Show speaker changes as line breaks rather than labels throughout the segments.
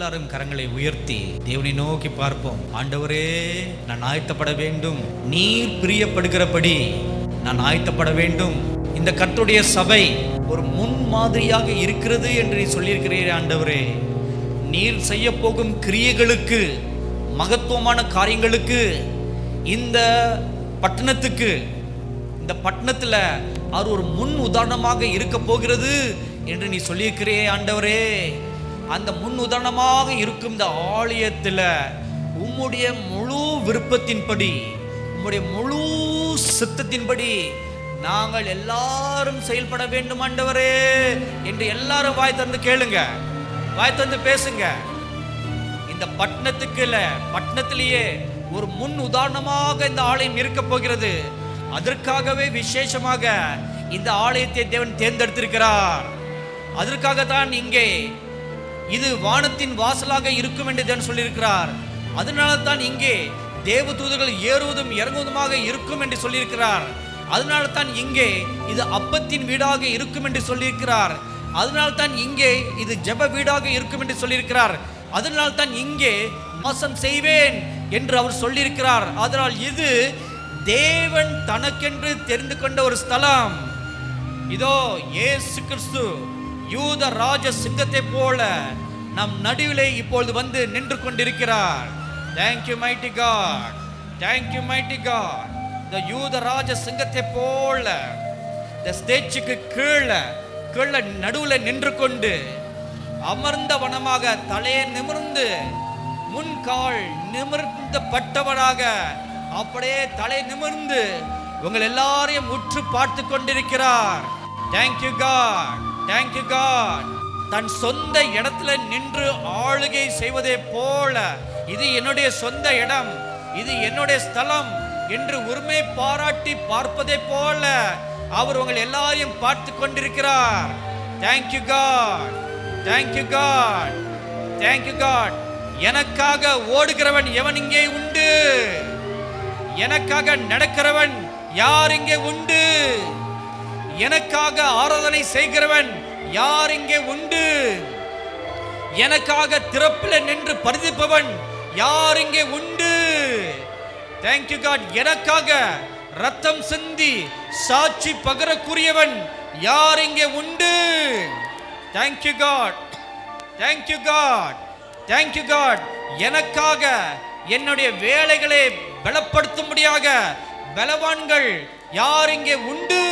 எல்லாரும் கரங்களை உயர்த்தி தேவனை நோக்கி பார்ப்போம். ஆண்டவரே, நான் ஆயத்தப்பட வேண்டும். நீர் பிரியப்படுகிறபடி நான் ஆயத்தப்பட வேண்டும். இந்த கர்த்தருடைய சபை ஒரு முன் மாதிரியாக இருக்கிறது என்று நீ சொல்லியிருக்கிறீரே ஆண்டவரே. நீர் செய்ய போகும் கிரியைகளுக்கு, மகத்துவமான காரியங்களுக்கு, இந்த பட்டணத்துக்கு, இந்த பட்டணத்துல அவர் ஒரு முன் உதாரணமாக இருக்க போகிறது என்று நீ சொல்லியிருக்கிறே ஆண்டவரே. அந்த முன் உதாரணமாக இருக்கும் இந்த ஆலயத்துல உம்முடைய முழு விருப்பத்தின்படி, உம்முடைய முழு சித்தத்தின்படி நாங்கள் எல்லாரும் செயல்பட வேண்டும் ஆண்டவரே என்று எல்லாரும் வாய் தந்து கேளுங்க, வாய் தந்து பேசுங்க. இந்த பட்டணத்துக்கு இல்ல, பட்டணத்திலேயே ஒரு முன் உதாரணமாக இந்த ஆலயம் இருக்க போகிறது. அதற்காகவே விசேஷமாக இந்த ஆலயத்தை தேவன் தேர்ந்தெடுத்திருக்கிறார். அதற்காகத்தான் இங்கே இது வானத்தின் வாசலாக இருக்கும் என்று தேவன் சொல்லியிருக்கிறார். அதனால தான் இங்கே தேவ தூதர்கள் ஏறுவதும் இறங்குவதுமாக இருக்கும் என்று சொல்லியிருக்கிறார். அதனால தான் இங்கே இது அப்பத்தின் வீடாக இருக்கும் என்று சொல்லியிருக்கிறார். அதனால தான் இங்கே இது ஜெப வீடாக இருக்கும் என்று சொல்லியிருக்கிறார். அதனால தான் இங்கே வாசம் செய்வேன் என்று அவர் சொல்லியிருக்கிறார். அதனால் இது தேவன் தனக்கென்று தெரிந்து கொண்ட ஒரு ஸ்தலம். இதோ இயேசு கிறிஸ்து யூத ராஜ சிங்கத்தை போல நம் நடுவிலே இப்பொழுது வந்து நின்று கொண்டிருக்கிறார். Thank you mighty God, thank you mighty God. இந்த யூத ராஜ சிங்கத்தை போல இந்த ஸ்டேஜுக்கு கீழே நடுவில் நின்று கொண்டு அமர்ந்த வனமாக தலையை நிமிர்ந்து முன்கால் நிமிர்ந்த பட்டவனாக அப்படியே தலை நிமிர்ந்து உங்கள் எல்லாரையும் உற்று பார்த்து கொண்டிருக்கிறார். Thank you God, thank you God. தன் சொந்த இடத்துல நின்று ஆளுகை செய்வதை போல, இது என்னுடைய சொந்த இடம், இது என்னுடைய ஸ்தலம் என்று உரிமை பாராட்டி பார்ப்பதை போல அவர் உங்கள் எல்லாரையும் பார்த்து கொண்டிருக்கிறார். Thank you God, thank you God, thank you God. எனக்காக ஓடுகிறவன் எவன் இங்கே உண்டு? எனக்காக நடக்கிறவன் யார் இங்கே உண்டு? எனக்காக ஆராதனை செய்கிறவன் யார் இங்கே உண்டு? எனக்காக திறப்பில் நின்று பரிதிப்பவன் யார் இங்கே உண்டு? Thank you God. எனக்காக ரத்தம் சிந்தி சாட்சி பகரக்கூடியவன் யார் இங்கே உண்டு? Thank you God, thank you God, thank you God. எனக்காக என்னுடைய வேலைகளை பலப்படுத்தும்படியாக பலவான்கள் யார் இங்கே உண்டு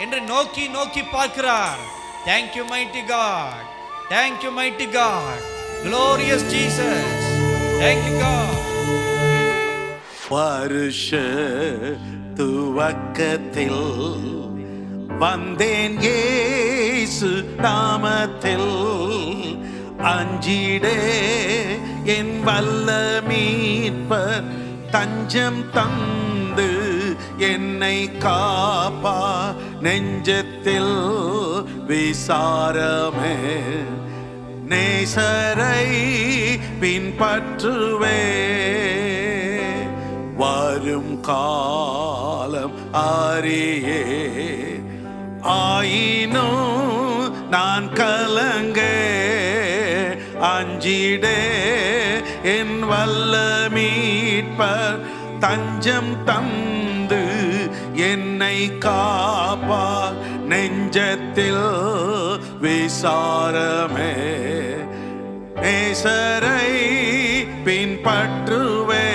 என்று நோக்கி நோக்கி பார்க்கிறார். Thank you mighty God, thank you mighty God, glorious Jesus, thank you God.
வருஷ துவக்கத்தில் வந்தேன் இயேசு நாமத்தில், அஞ்சிடே என் வல்ல மீட்பர் தஞ்சம் தந்து என்னை காப்பா, நெஞ்சத்தில் விசாரமே நேசரை பின்பற்றுவே, வரும் காலம் அறியே ஆயினும் நான் கலங்கே, அஞ்சிடே என் வல்ல மீட்பர் தஞ்சம் தந்து என்னை காப்பார், நெஞ்சத்தில் விசாரமே நேசரை பின்பற்றுவே.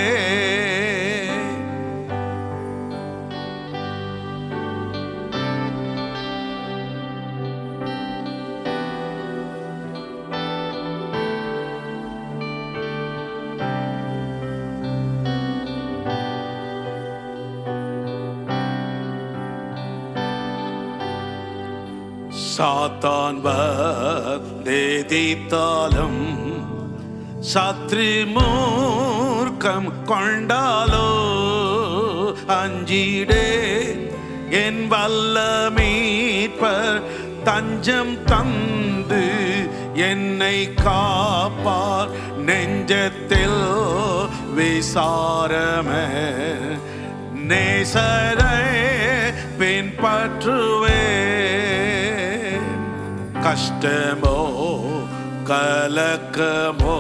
சாத்தான் வந்தேதித்தாலும் சத்ரு மூர்க்கம் கொண்டாலோ, அஞ்சிடே என் வல்ல மீட்பர் தஞ்சம் தந்து என்னை காப்பார், நெஞ்சத்தில் விசாரமே நேசரை பின்பற்றுவே, கஷ்டமோ கலக்கமோ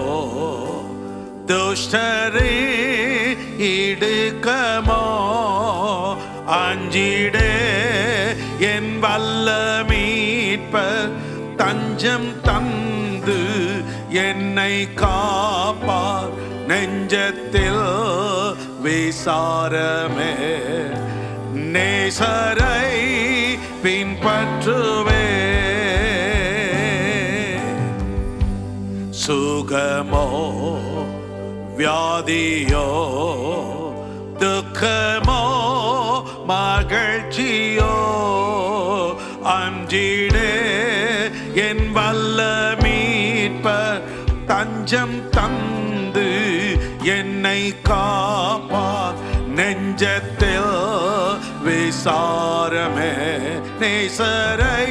துஷ்டரே இடுக்கமோ அஞ்சிடே என் வல்ல மீட்பர் தஞ்சம் தந்து என்னை காப்பார் நெஞ்சத்தில் விசாரமே நேசரை பின்பற்றுவே சுகமோ வியாதியோ துக்கமோ மகிழ்ச்சியோ அஞ்சிடே என் வல்ல மீட்பர் தஞ்சம் தந்து என்னை காப்பார் நெஞ்சத்தில் விசாரமே நேசரை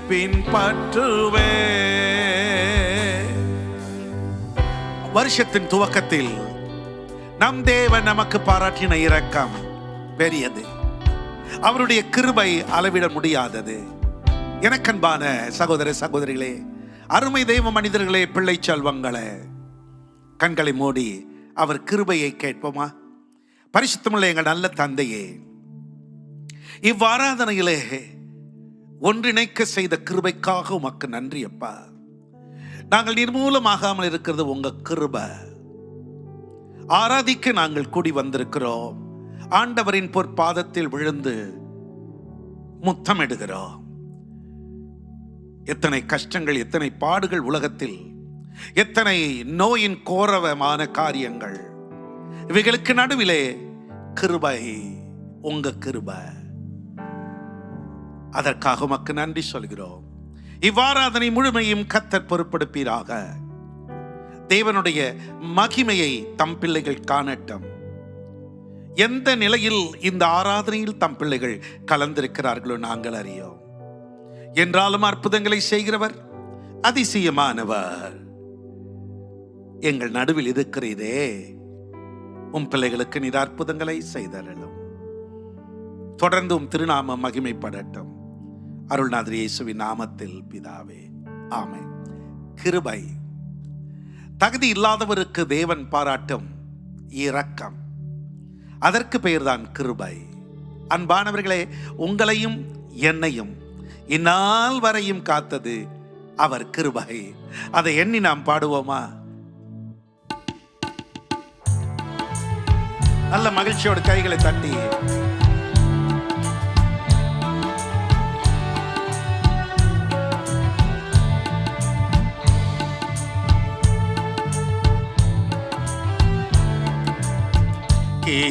பின்பற்றுவே. வருஷத்தின் துவக்கத்தில் நம் தேவன் நமக்கு பாராட்டின இரக்கம் பெரியது. அவருடைய கிருபை அளவிட முடியாதது. எனக்கன்பான சகோதர சகோதரிகளே, அருமை தெய்வ மனிதர்களே, பிள்ளை செல்வங்களே, கண்களை மூடி அவர் கிருபையை கேட்போமா? பரிசுத்தமுள்ள எங்கள் நல்ல தந்தையே, இவ்வாராதனையிலே ஒன்றிணைக்க செய்த கிருபைக்காக உமக்கு நன்றி அப்பா. நாங்கள் நிர்மூலமாகாமல் இருக்கிறது உங்க கிருபை. ஆராதிக்க நாங்கள் கூடி வந்திருக்கிறோம். ஆண்டவரின் பொற்பாதத்தில் விழுந்து முத்தமிடுகிறோம். எத்தனை கஷ்டங்கள், எத்தனை பாடுகள் உலகத்தில், எத்தனை நோயின் கோரவமான காரியங்கள், இவைகளுக்கு நடுவிலே கிருபை, உங்க கிருபை. அதற்காக உமக்கு நன்றி சொல்கிறோம். இவ்வாறாதனை முழுமையும் கர்த்தர் பொறுப்பெடுப்பீராக. தேவனுடைய மகிமையை தம் பிள்ளைகள் காணட்டும். எந்த நிலையில் இந்த ஆராதனையில் தம் பிள்ளைகள் கலந்திருக்கிறார்களோ நாங்கள் அறியோம். என்றாலும் அற்புதங்களை செய்கிறவர், அதிசயமானவர் எங்கள் நடுவில் இருக்கிறதே. உம் பிள்ளைகளுக்கு நீர் அற்புதங்களை செய்தரலும். தொடர்ந்தும் திருநாமம் மகிமைப்படட்டும். அருள்நாதர் இயேசுவின் நாமத்தில் பிதாவே, ஆமென். கிருபை, தகுதி இல்லாதவருக்கு தேவன் பாராட்டும் இரக்கம், அதற்கு பெயர்தான் கிருபை. அன்பானவர்களே, உங்களையும் என்னையும் இந்நாள் வரையும் காத்தது அவர் கிருபை. அதை எண்ணி நாம் பாடுவோமா? நல்ல மகிழ்ச்சியோடு கைகளை தட்டி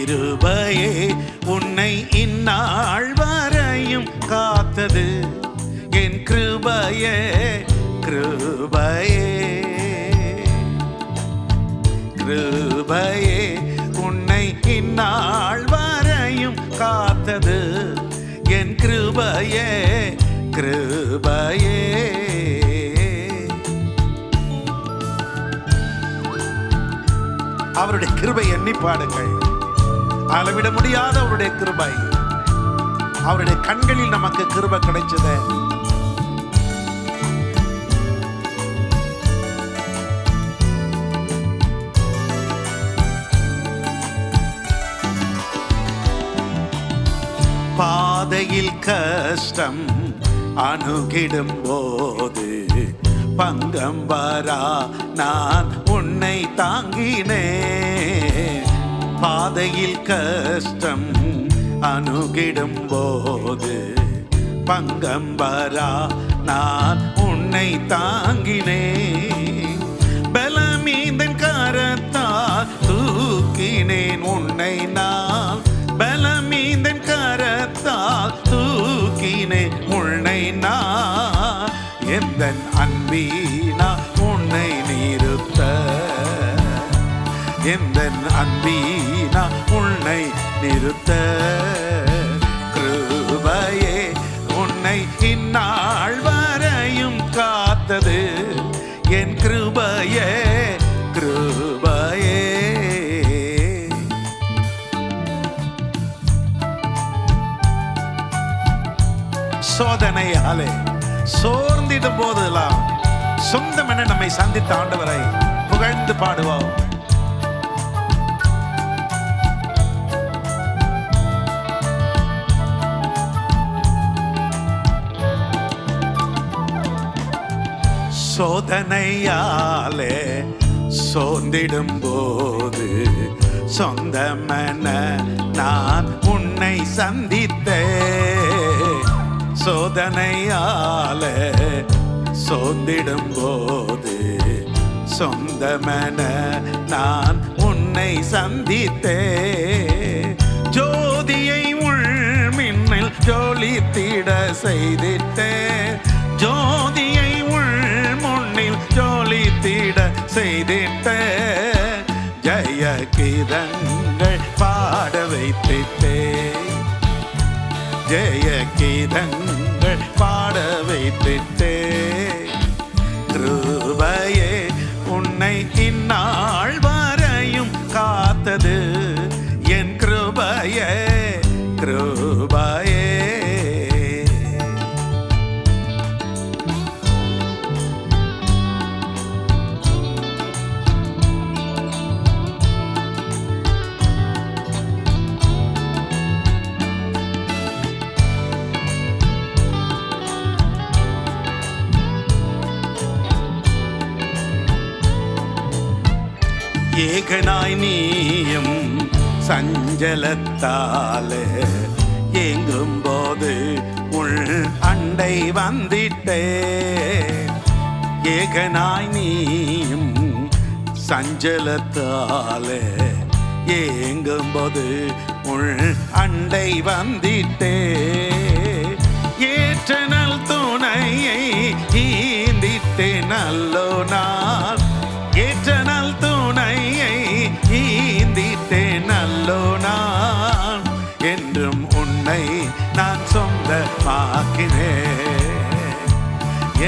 கிருபையே உன்னை இந்நாள் வரையும் காத்தது என் கிருபையே, கிருபையே, கிருபையே உன்னை இந்நாள் வரையும் காத்தது என் கிருபையே, கிருபையே. அவருடைய கிருபை எண்ணி பாடுங்கள். அளவிட முடியாத அவருடைய கிருபை. அவருடைய கண்களில் நமக்கு கிருபை கிடைச்சது. பாதையில் கஷ்டம் அணுகிடும் போது பங்கம் வரா நான் உன்னை தாங்கினேன். பாதையில் கஷ்டம் அணுகிடும் போது பங்கம் வரா நான் உன்னை தாங்கினேன். பலமீந்தன் கரத்தால் தூக்கினேன் உன்னை நான், பலமீந்தன் கரத்தால் தூக்கினேன் உன்னை நான். எந்தன் அன்பீனா உன்னை நிறுத்த, எந்தன் அன்பீனா உன்னை நிறுத்த. கிருபையே உன்னை இந்நாள் வரையும் காத்தது என் கிருபையே, கிருபையே. சோதனையாலே சோர்ந்திடும் போதெல்லாம் சொந்தம் என நம்மை சந்தித்த ஆண்டவரை புகழ்ந்து பாடுவோம். சோதனையாலே சோர்ந்திடும் போது சொந்தமென நான் உன்னை சந்தித்தேன். சோதனையாலே சோர்ந்திடும் போது சொந்தமென நான் உன்னை சந்தித்தேன். ஜோதியை உள் மின்னல் ஜொலித்திட செய்திட்டேன். ஜோதியை உள் முன்னில் ஜொலித்திட செய்திட்ட. ஜெய கீதங்கள் பாட வைத்திட்டே. ஜெய கீதங்கள் பாட வைத்திட்டே. கிருபையே உன்னை இந்நாள் வரையும் காத்தது என் கிருபையே கிருபையே. ஏகனாய் நீயும் சஞ்சலத்தாலே ஏங்கும் போது உள் அண்டை வந்திட்டே. ஏகனாய் நீயும் சஞ்சலத்தாலே ஏங்கும் போது உள் அண்டை வந்திட்டே. ஏற்றனல் துணையை ஈந்திட்டே நல்லோ நாள். ஏற்றனல் துணையை ஈந்திட்டே நல்லோ நான். என்றும் உன்னை நான் சொந்தமாக்கினேன்.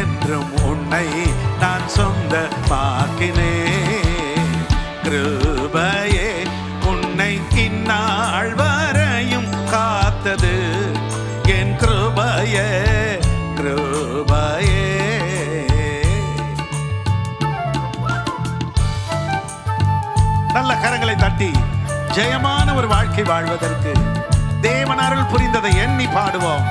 என்றும் உன்னை நான் சொந்தமாக்கினேன். கிருபையே உன்னை இந்நாள் வரையும் காத்தது என் கிருபையே கிருபையே. நல்ல கரங்களை தட்டி ஜெயமான ஒரு வாழ்க்கை வாழ்வதற்கு தேவன் அருள் புரிந்ததை எண்ணி பாடுவோம்.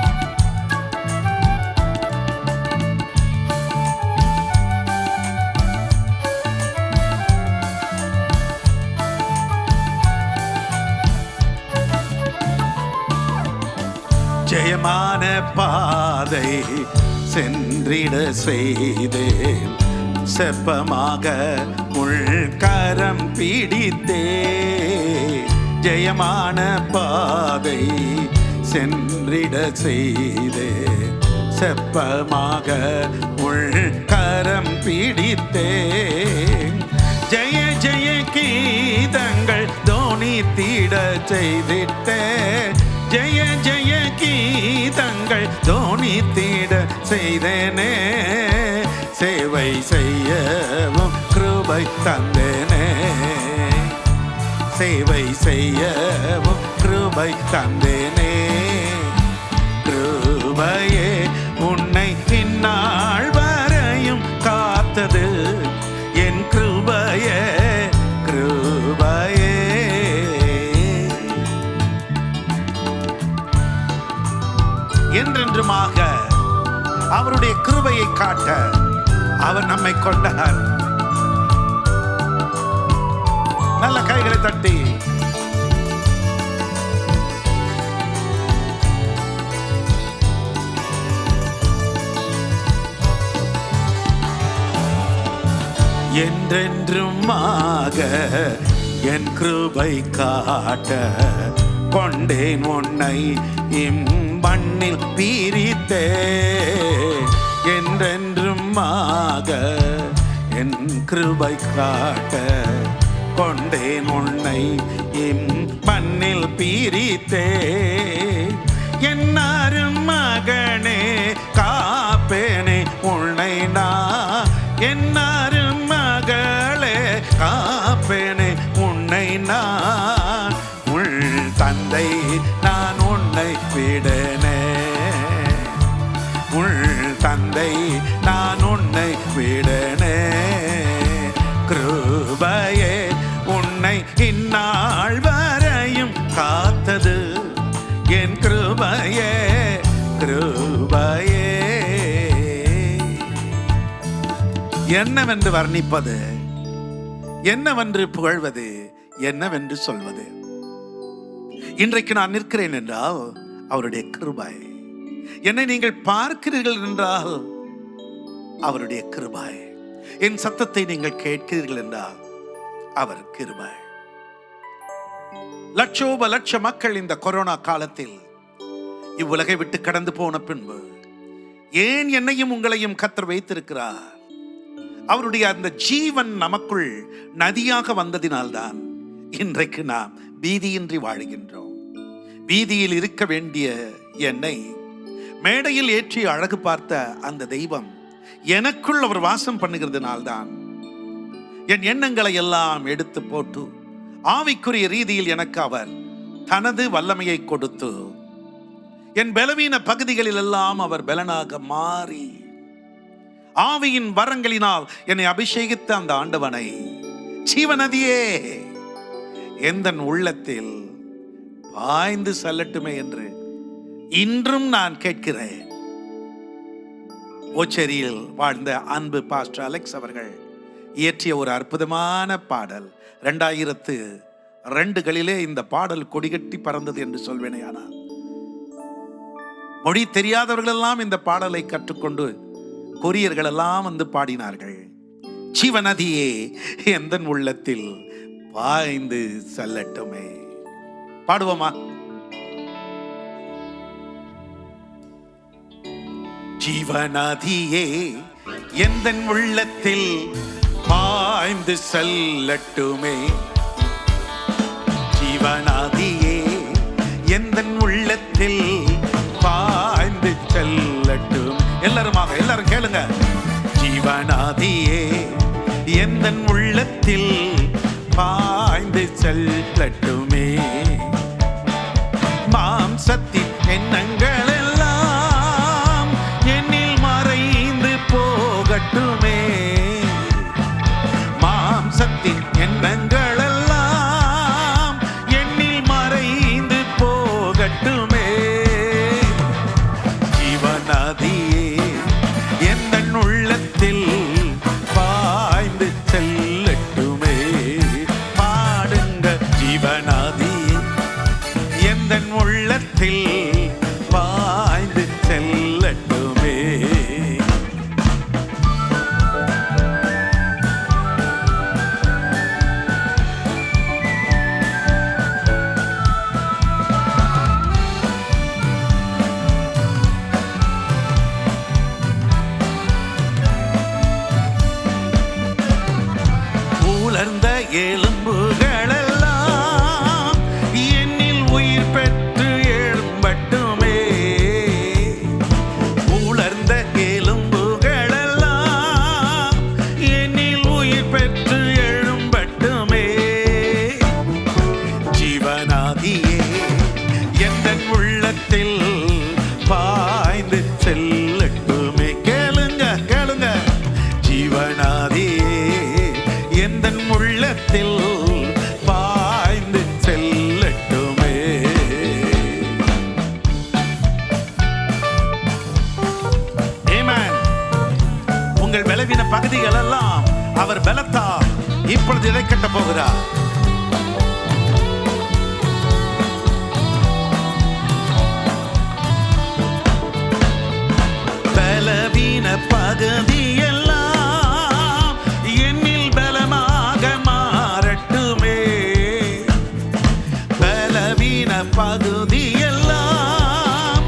ஜெயமான பாதை சென்றிட செய்தேன். செப்பமாக உள் கரம் பிடித்தே. ஜெயமான பாதை சென்றிட செய்தே. செப்பமாக உள் கரம் பிடித்தே. ஜெய ஜெய கீதங்கள் தோனித்திட செய்திட்டே. ஜெய ஜெய கீதங்கள் தோனித்திட செய்தேனே. சேவை செய்யவும் கிருபை தந்தேனே. சேவை செய்யவும் கிருபை தந்தேனே. கிருபையே உன்னை இந்நாள் வரையும் காத்தது என் கிருபையே கிருபையே. என்றென்றுமாக அவருடைய கிருபையை காட்ட அவர் நம்மை கொண்டார். நல்ல கைகளை தட்டி என்றென்றுமாக என் கிருபை காட்ட கொண்டேன் உன்னை இம்மண்ணில் பிரித்தே. என்றென்றுமாக என் கிருபை காட்ட கொண்டேன் உன்னை இம்மண்ணில் பிரித்தே. என்னாரும் மகனே காப்பேனே உன்னை நான். என்னாரும் மகளே காப்பேனே உன்னை நான். உள் தந்தை நான் உன்னை விடனே. உள் தந்தை நான் உன்னை விடனே. கிருபையே உன்னை இந்நாள் வரையும் காத்தது என் கிருபையே கிருபையே. என்னவென்று வர்ணிப்பது, என்னவென்று புகழ்வது, என்னவென்று சொல்வது? இன்றைக்கு நான் நிற்கிறேன் என்றால் அவருடைய கிருபை. என்னை நீங்கள் பார்க்கிறீர்கள் என்றால் அவருடைய கிருபை. என் சத்தத்தை நீங்கள் கேட்கிறீர்கள் என்றால் அவர் கிருபை. லட்சோப லட்ச மக்கள் இந்த கொரோனா காலத்தில் இவ்வுலகை விட்டு கடந்து போன பின்பு ஏன் என்னையும் உங்களையும் கர்த்தர் வைத்திருக்கிறார்? அவருடைய அந்த ஜீவன் நமக்குள் நதியாக வந்ததினால்தான் இன்றைக்கு நாம் பீதியின்றி வாழுகின்றோம். வீதியில் இருக்க வேண்டிய என்னை மேடையில் ஏற்றி அழகு பார்த்த அந்த தெய்வம் எனக்குள் அவர் வாசம் பண்ணுகிறதுனால்தான் என் எண்ணங்களை எல்லாம் எடுத்து போட்டு ஆவிக்குரிய ரீதியில் எனக்கு அவர் தனது வல்லமையை கொடுத்து என் பலவீன பகுதிகளில் எல்லாம் அவர் பலனாக மாறி ஆவியின் வரங்களினால் என்னை அபிஷேகித்த அந்த ஆண்டவனை, ஜீவநதியே எந்தன் உள்ளத்தில் பாய்ந்து செல்லட்டுமே என்று இன்றும் நான் கேட்கிறேன். ஓச்சேரியில் வாழ்ந்த அன்பு பாஸ்டர் அலெக்ஸ் அவர்கள் இயற்றிய ஒரு அற்புதமான பாடல். 2002 இந்த பாடல் கொடிகட்டி பறந்தது என்று சொல்வேனே. ஆனால் மொழி தெரியாதவர்கள் எல்லாம் இந்த பாடலை கற்றுக்கொண்டு கொரியர்கள் எல்லாம் வந்து பாடினார்கள். ஜீவநதியே எந்தன் உள்ளத்தில் பாய்ந்து செல்லட்டுமே. பாடுவோமா? ஜீவநதியே எந்தன் உள்ளத்தில் பாய்ந்து செல்லட்டுமே. ஜீவநதியே எந்தன் உள்ளத்தில் பாய்ந்து செல்லட்டும். எல்லாரும் கேளுங்க. ஜீவநதியே எந்தன் உள்ளத்தில் பாய்ந்து செல்லட்டுமே. மாம்சத்தின் எண்ணங்கள் எல்லாம் என்னில் மறைந்து போகட்டுமே. மாம்சத்தின் எண்ணங்கள் எல்லாம் என்னில் மறைந்து போகட்டுமே. ஜீவநதியே எந்தன் உள்ளத்தில் பாய்ந்து செல்லட்டுமே. பாடுங்க. ஜீவநதியே எந்தன் உள்ளத்தில் பாய்ந்து செல்லட்டுமே. உலர்ந்த எலும்புகள் எல்லாம் என்னில் உயிர் பெற்று எழும்பட்டுமே. உலர்ந்த எலும்புகள் எல்லாம் என்னில் உயிர் பெற்று எழும்பட்டுமே. ஜீவநதியே எந்தன் உள்ளத்தில் பாய்ந்து செல்லட்டுமே. கேளுங்க. ஜீவநதியே எந்தன் உள்ளத்தில் பாய்ந்து செல்லட்டுமே. ஆமென். உங்கள் பலவீன பகுதிகள் எல்லாம் அவர் பலத்தால் இப்பொழுது இதை கட்ட போகிறார். பலவீன பகுதியெல்லாம் என்னில் பலமாக மாறட்டுமே. பலவீன பகுதியெல்லாம்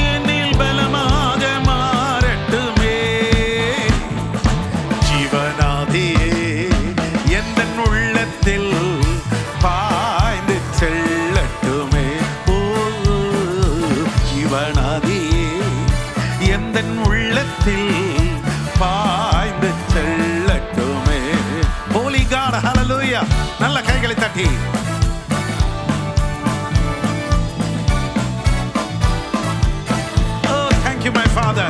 என்னில் பலமாக மாறட்டுமே. ஜீவநதியே எந்தன் உள்ளத்தில் பாய்ந்து செல்லட்டுமே. ஓ ஜீவநதியே எந்தன் உள்ளத்தில் பாய்ந்து செல்லட்டுமே. Holy God, hallelujah. நல்ல கைகளை தட்டி Oh, thank you my Father.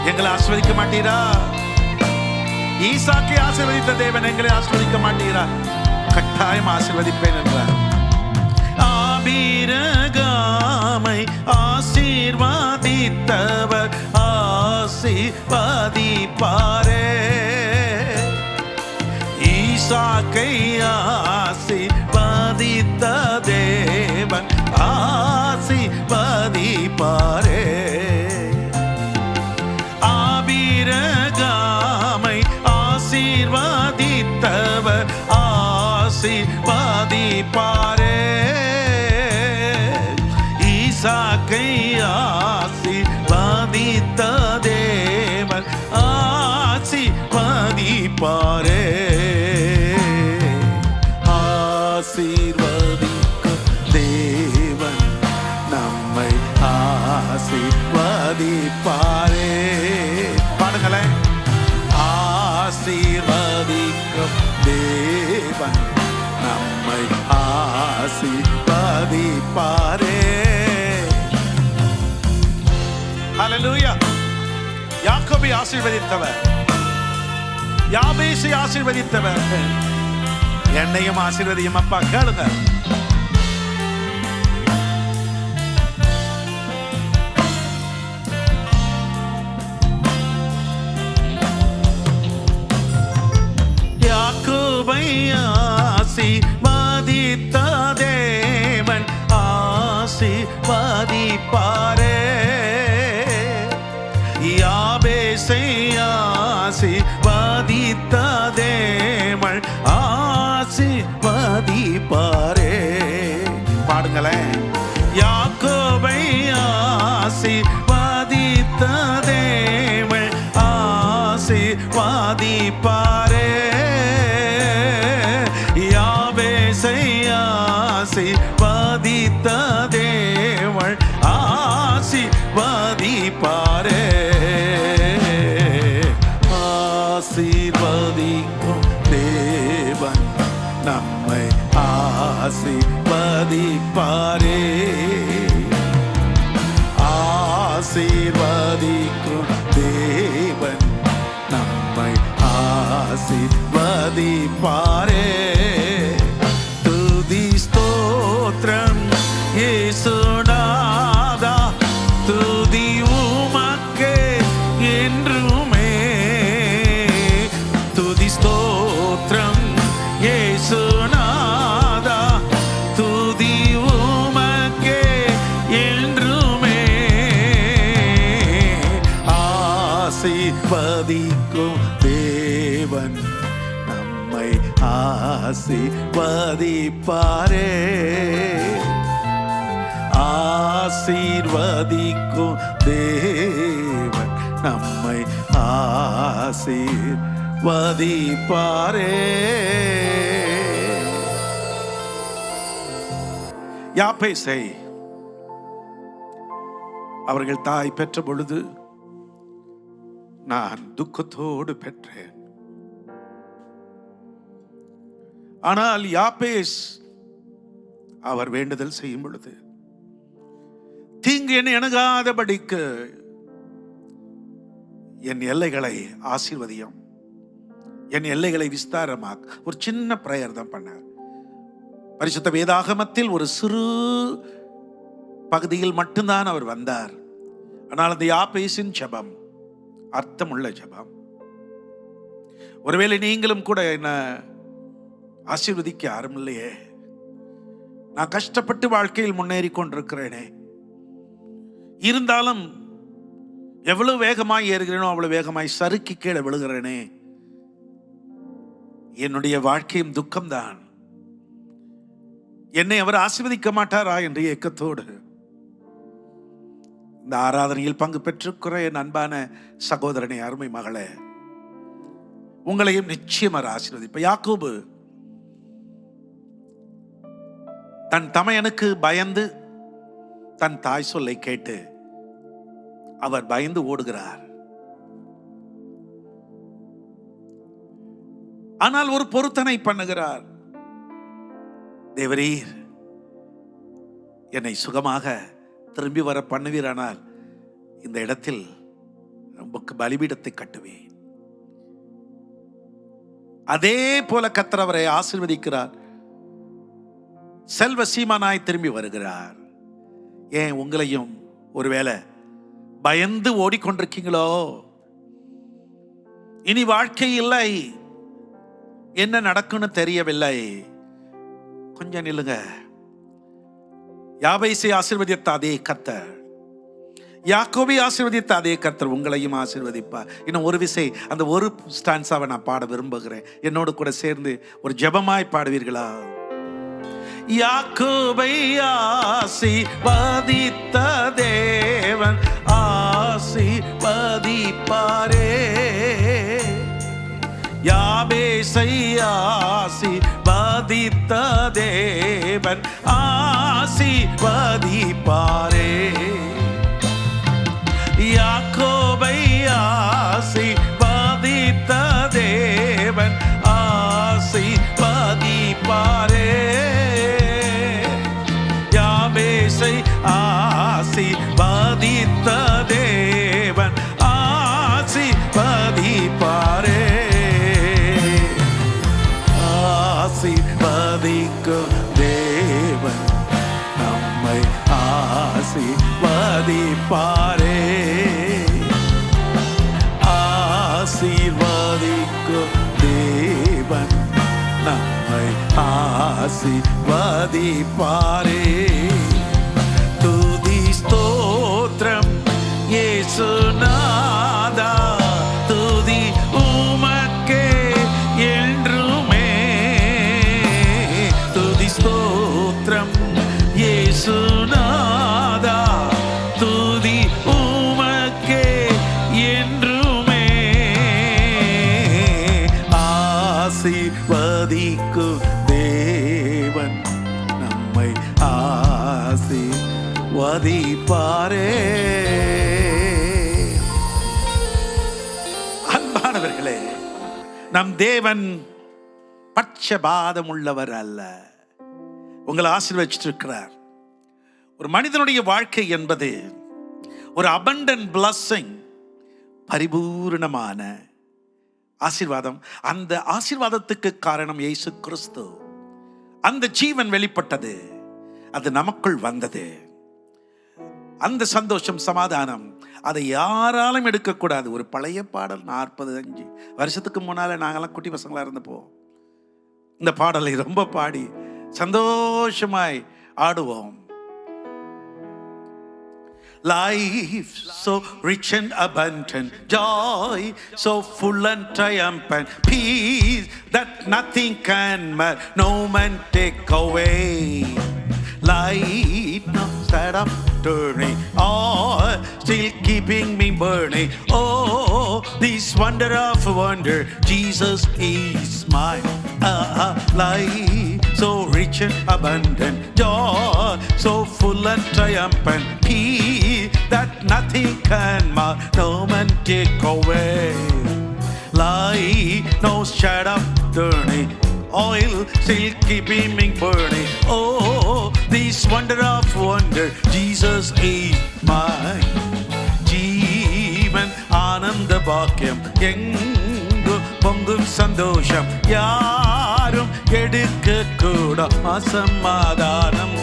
எங்களை ஆசீர்வதிக்க மாட்டீரா? ஈசாக்கை ஆசீர்வதித்த தேவன் எங்களை ஆசீர்வதிக்க மாட்டீரா? கட்டாயம் ஆசீர்வதிப்பேன் என்றார். ஆபிரகாமை ஆசீர்வதித்தவர் ஆசீர்வதிப்பாரே. ஈசாக்கை ஆசீர்வதித்த தேவன் ஆசீர்வதிப்பாரே. ஆபிரகாமை ஆசீர்வதித்தவர் ஆசீர்வதிப்பாரே. ஈசாக்கை ஆசீர்வதித்த தேவன் ஆசீர்வதிப்பாரே. ஆசீர்வதிக்கும் தேவன் நம்மை ஆசீர்வதிப்பாரே. பாடுங்களேன். ஆசீர்வதிக்கும் தேவன் நம்மை ஆசீர்வதிப்பாரே. ஹல்லேலூயா. யாக்கோபை ஆசீர்வதித்தவர், யாபேசை ஆசீர்வதித்தவர், என்னையும் ஆசீர்வதியும் அப்பா. கேளுங்க. யாக்கோபை ஆசீர்வதித்த தேவன் ஆசீர்வதிப்பாரே. யாபேசை ஆசீர்வதித்த தேவன் ஆசீர்வதிப்பாரே. பாடுங்களேன். யாக்கோபை ஆசீர்வதித்த தேவன் ஆசீர்வதிப்பாரே. யாபேசை ஆசீர்வதித்த தேவன் ஆசீர்வதிப்பாரே. ஆசீர்வதிக்கும் தேவன் நம்மை ஆசீர்வதிப்பாரே. ஆசீர்வதிக்கும் தேவன் நம்மை ஆசீர்வதிப்பாரே. துதி ஸ்தோத்திரம் இயேசுநாதா, துதி உமக்கே என்றுமே. துதி ஸ்தோத்திரம் இயேசுநாதா, துதி உமக்கே என்றுமே. ஆசீர்வதிக்கும் தேவன் நம்மை ஆசீர்வதிப்பாரே. ஆசீர்வதிக்கும் தேவன் நம்மை ஆசீர்வதிப்பாரே. யாபேசை அவர்கள் தாய் பெற்ற பொழுது நான் துக்கத்தோடு பெற்றேன். ஆனால் யாபேஸ் அவர் வேண்டுதல் செய்யும் பொழுது, தீங்கு என்னை அணுகாதபடிக்கு என் எல்லைகளை ஆசீர்வதியும், என் எல்லைகளை விஸ்தாரமாக். ஒரு சின்ன பிரேயர் தான் பண்ணார். பரிசுத்த வேதாகமத்தில் ஒரு சிறு பகுதியில் மட்டும்தான் அவர் வந்தார். ஆனால் அந்த யாபேசின் ஜெபம் அர்த்தமுள்ள ஜெபம். ஒருவேளை நீங்களும் கூட என்ன ஆசீர்வதிக்க யாரும் இல்லையே, நான் கஷ்டப்பட்டு வாழ்க்கையில் முன்னேறி கொண்டிருக்கிறேனே, இருந்தாலும் எவ்வளவு வேகமாய் ஏறுகிறேனோ அவ்வளவு வேகமாய் சறுக்கி கீழே விழுகிறேனே, என்னுடைய வாழ்க்கையும் துக்கம்தான், என்னை அவர் ஆசீர்வதிக்க மாட்டாரா என்று ஏக்கத்தோடு இந்த ஆராதனையில் பங்கு பெற்றிருக்கிற என் அன்பான சகோதரனே, அருமை மகளே, உங்களையும் நிச்சயமாக ஆசீர்வதிப்ப. யாக்கோபு தன் தமையனுக்கு பயந்து தன் தாய் சொல்லை கேட்டு அவர் பயந்து ஓடுகிறார். ஆனால் ஒரு பொருத்தனை பண்ணுகிறார். தேவரீர் என்னை சுகமாக திரும்பி வர பண்ணுவீரானால் இந்த இடத்தில் உமக்கு பலிபீடத்தை கட்டுவேன். அதே போல கர்த்தர் அவரை ஆசீர்வதிக்கிறார். செல்வ சீமானாய் திரும்பி வருகிறார். ஏன் உங்களையும் ஒருவேளை பயந்து ஓடிக்கொண்டிருக்கீங்களோ? இனி வாழ்க்கை இல்லை, என்ன நடக்கும்னு தெரியவில்லை. கொஞ்சம் நில்லுங்க. யாபேசை ஆசீர்வதித்த அதே கர்த்தர், யாக்கோபை ஆசீர்வதித்த அதே கர்த்தர் உங்களையும் ஆசீர்வதிப்பார். இன்னும் ஒரு விசை அந்த ஒரு ஸ்டான்ஸாவை நான் பாட விரும்புகிறேன். என்னோடு கூட சேர்ந்து ஒரு ஜெபமாய் பாடுவீர்களா? யாக்கோபை ஆசீர்வதித்த தேவன் ஆசீர்வதிப்பாரே. யாபேசை ஆசீர்வதித்த தேவன் ஆசீர்வதிப்பாரே. யாக்கோபை ஆசீர்வதித்த தேவன் ஆசீர்வதிப்பாரே. யாபேசை ஆசீர்வதித்த தேவன் ஆசீர்வதிப்பாரே. ஆசீர்வதிக்கும் தேவன் நம்மை ஆசீர்வதிப்பாரே. ஆசீர்வதிக்கும் தேவன் நம்மை ஆசீர்வதிப்பாரே. துதி ஸ்தோத்திரம் இயேசுநாதா, துதி உமக்கே என்றுமே. துதி ஸ்தோத்திரம் இயேசுநாதா, துதி உமக்கே என்றுமே. ஆசீர்வதிக்கும் தேவன் நம்மை ஆசீர்வதிப்பாரே. அன்பானவர்களே, நம் தேவன் பட்சபாதம் உள்ளவர் அல்ல. உங்களை ஆசீர்வதிச்சிட்டு இருக்கிறார். ஒரு மனிதனுடைய வாழ்க்கை என்பது ஒரு abundant blessing, பரிபூர்ணமான ஆசீர்வாதம். அந்த ஆசீர்வாதத்துக்கு காரணம் இயேசு கிறிஸ்து. அந்த ஜீவன் வெளிப்பட்டது, அது நமக்குள் வந்தது. அந்த சந்தோஷம், சமாதானம், அதை யாராலும் எடுக்கக்கூடாது. ஒரு பழைய பாடல், 45 வருஷத்துக்கு முன்னால நாங்கெல்லாம் குட்டி பசங்களா இருந்தப்போ இந்த பாடலை ரொம்ப பாடி சந்தோஷமாய் ஆடுவோம். Life so rich and abundant, joy so full and triumphant, peace that nothing can mar, no man take away. Light now set up turning, all still keeping me burning. Oh, this wonder of wonder, Jesus is mine. Life so rich and abundant, joy so full and triumphant, peace that nothing can mar, no man take away. Light no shadow turning, oil still keeping me burning. Oh, this wonder of wonder, Jesus is mine. ஜீவன் ஆனந்த பாக்கியம், எங்கு பொங்கும் சந்தோஷம், யாரும் எடுக்க கூட அசமாதானம்.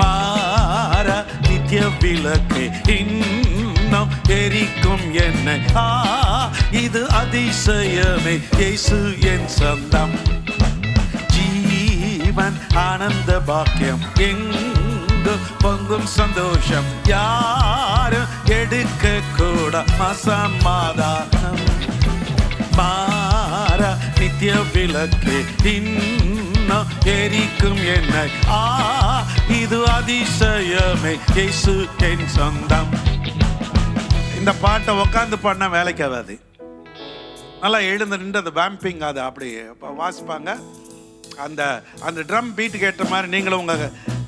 மாற நித்திய விளக்கு இன்னும் எரிக்கும் என்னை. இது அதிசயமே, இயேசு என் சொந்தம். ஜீவன் ஆனந்த பாக்கியம், எங்கு பொங்கும் சந்தோஷம், யாரும் எடுக்க கூட அசமாதானம். மாற நித்திய விளக்கு இன்னும் எரிக்கும் என்னை. இது அதிசயமே, இயேசு என் சொந்தம். இந்த பாட்டை உட்காந்து பண்ண வேலைக்கு ஆகாது. நல்லா எழுந்து நின்று அந்த வேம்பிங் அதை அப்படி வாசிப்பாங்க. அந்த அந்த ட்ரம் பீட்டுக்கு ஏற்ற மாதிரி நீங்களும் உங்க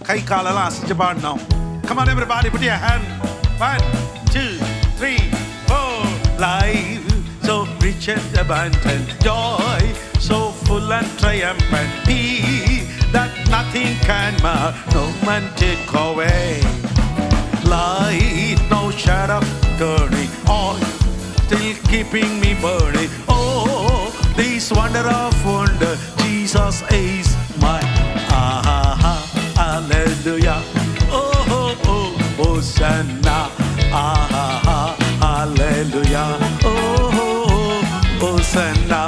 கை காலெல்லாம் அசைச்சு பாடணும். Come on everybody, put your hand. 1 2 3 4. Life so rich and abundant, joy so full and triumphant, peace that nothing can mar, no man take away. Light no shadow turning, all still keeping me burning. Oh, this wonder of wonder, Jesus is mine. Ah, hallelujah. Oh, oh, oh, Hosanna. Ah, hallelujah. Oh, oh, Hosanna.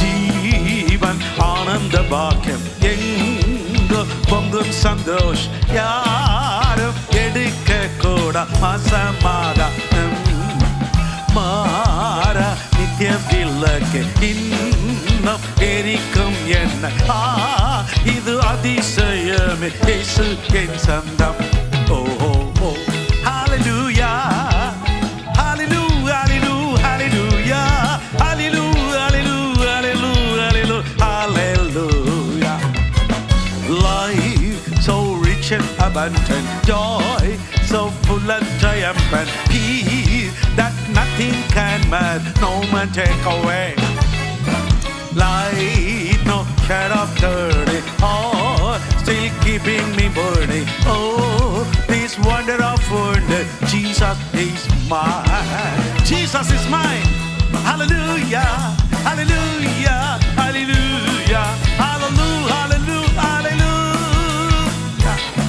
Jeevan Anand Bhagyam எங்கு பொங்கும் சந்தோஷ் யாரும் எடுக்க கூட அசமாதானம் மாற நித்தியம் விளக்கு இன்னும் எரிக்கும் என்ன இது அதிசயமே இயேசு என் சொந்தம். ஓ ஓ ஓ ஹalleluya hallelujah hallelujah hallelujah hallelujah hallelujah. Life so rich and abundant, joy so full and triumphant, peace that nothing can melt, no man take away. Light, no care of turning, oh, still keeping me burning. Oh, this wonder of wonder, Jesus is mine. Jesus is mine. Hallelujah, hallelujah, hallelujah, hallelujah, hallelujah, hallelujah.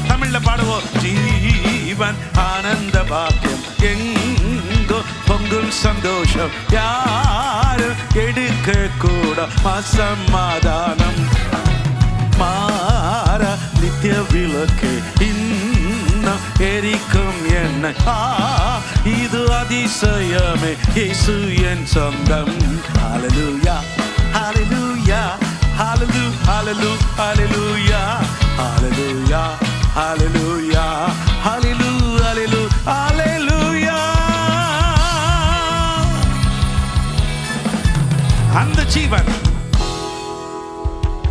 தமிழ்ல பாடுவோம். ஜீவன் ஆனந்த பாக்கியம் எங்கோ பொங்கும் சந்தோஷம் யாரும் எடுக்க கூட அசமாதானம் மாற நித்திய விளக்கு இன்னும் எரிக்கும் என்ன இது அதிசயமே இயேசு என் சொந்தம். ஹalleluya hallelujah hallelujah hallelujah hallelujah hallelujah hallelujah hallelujah hallelujah. அந்த ஜீவன்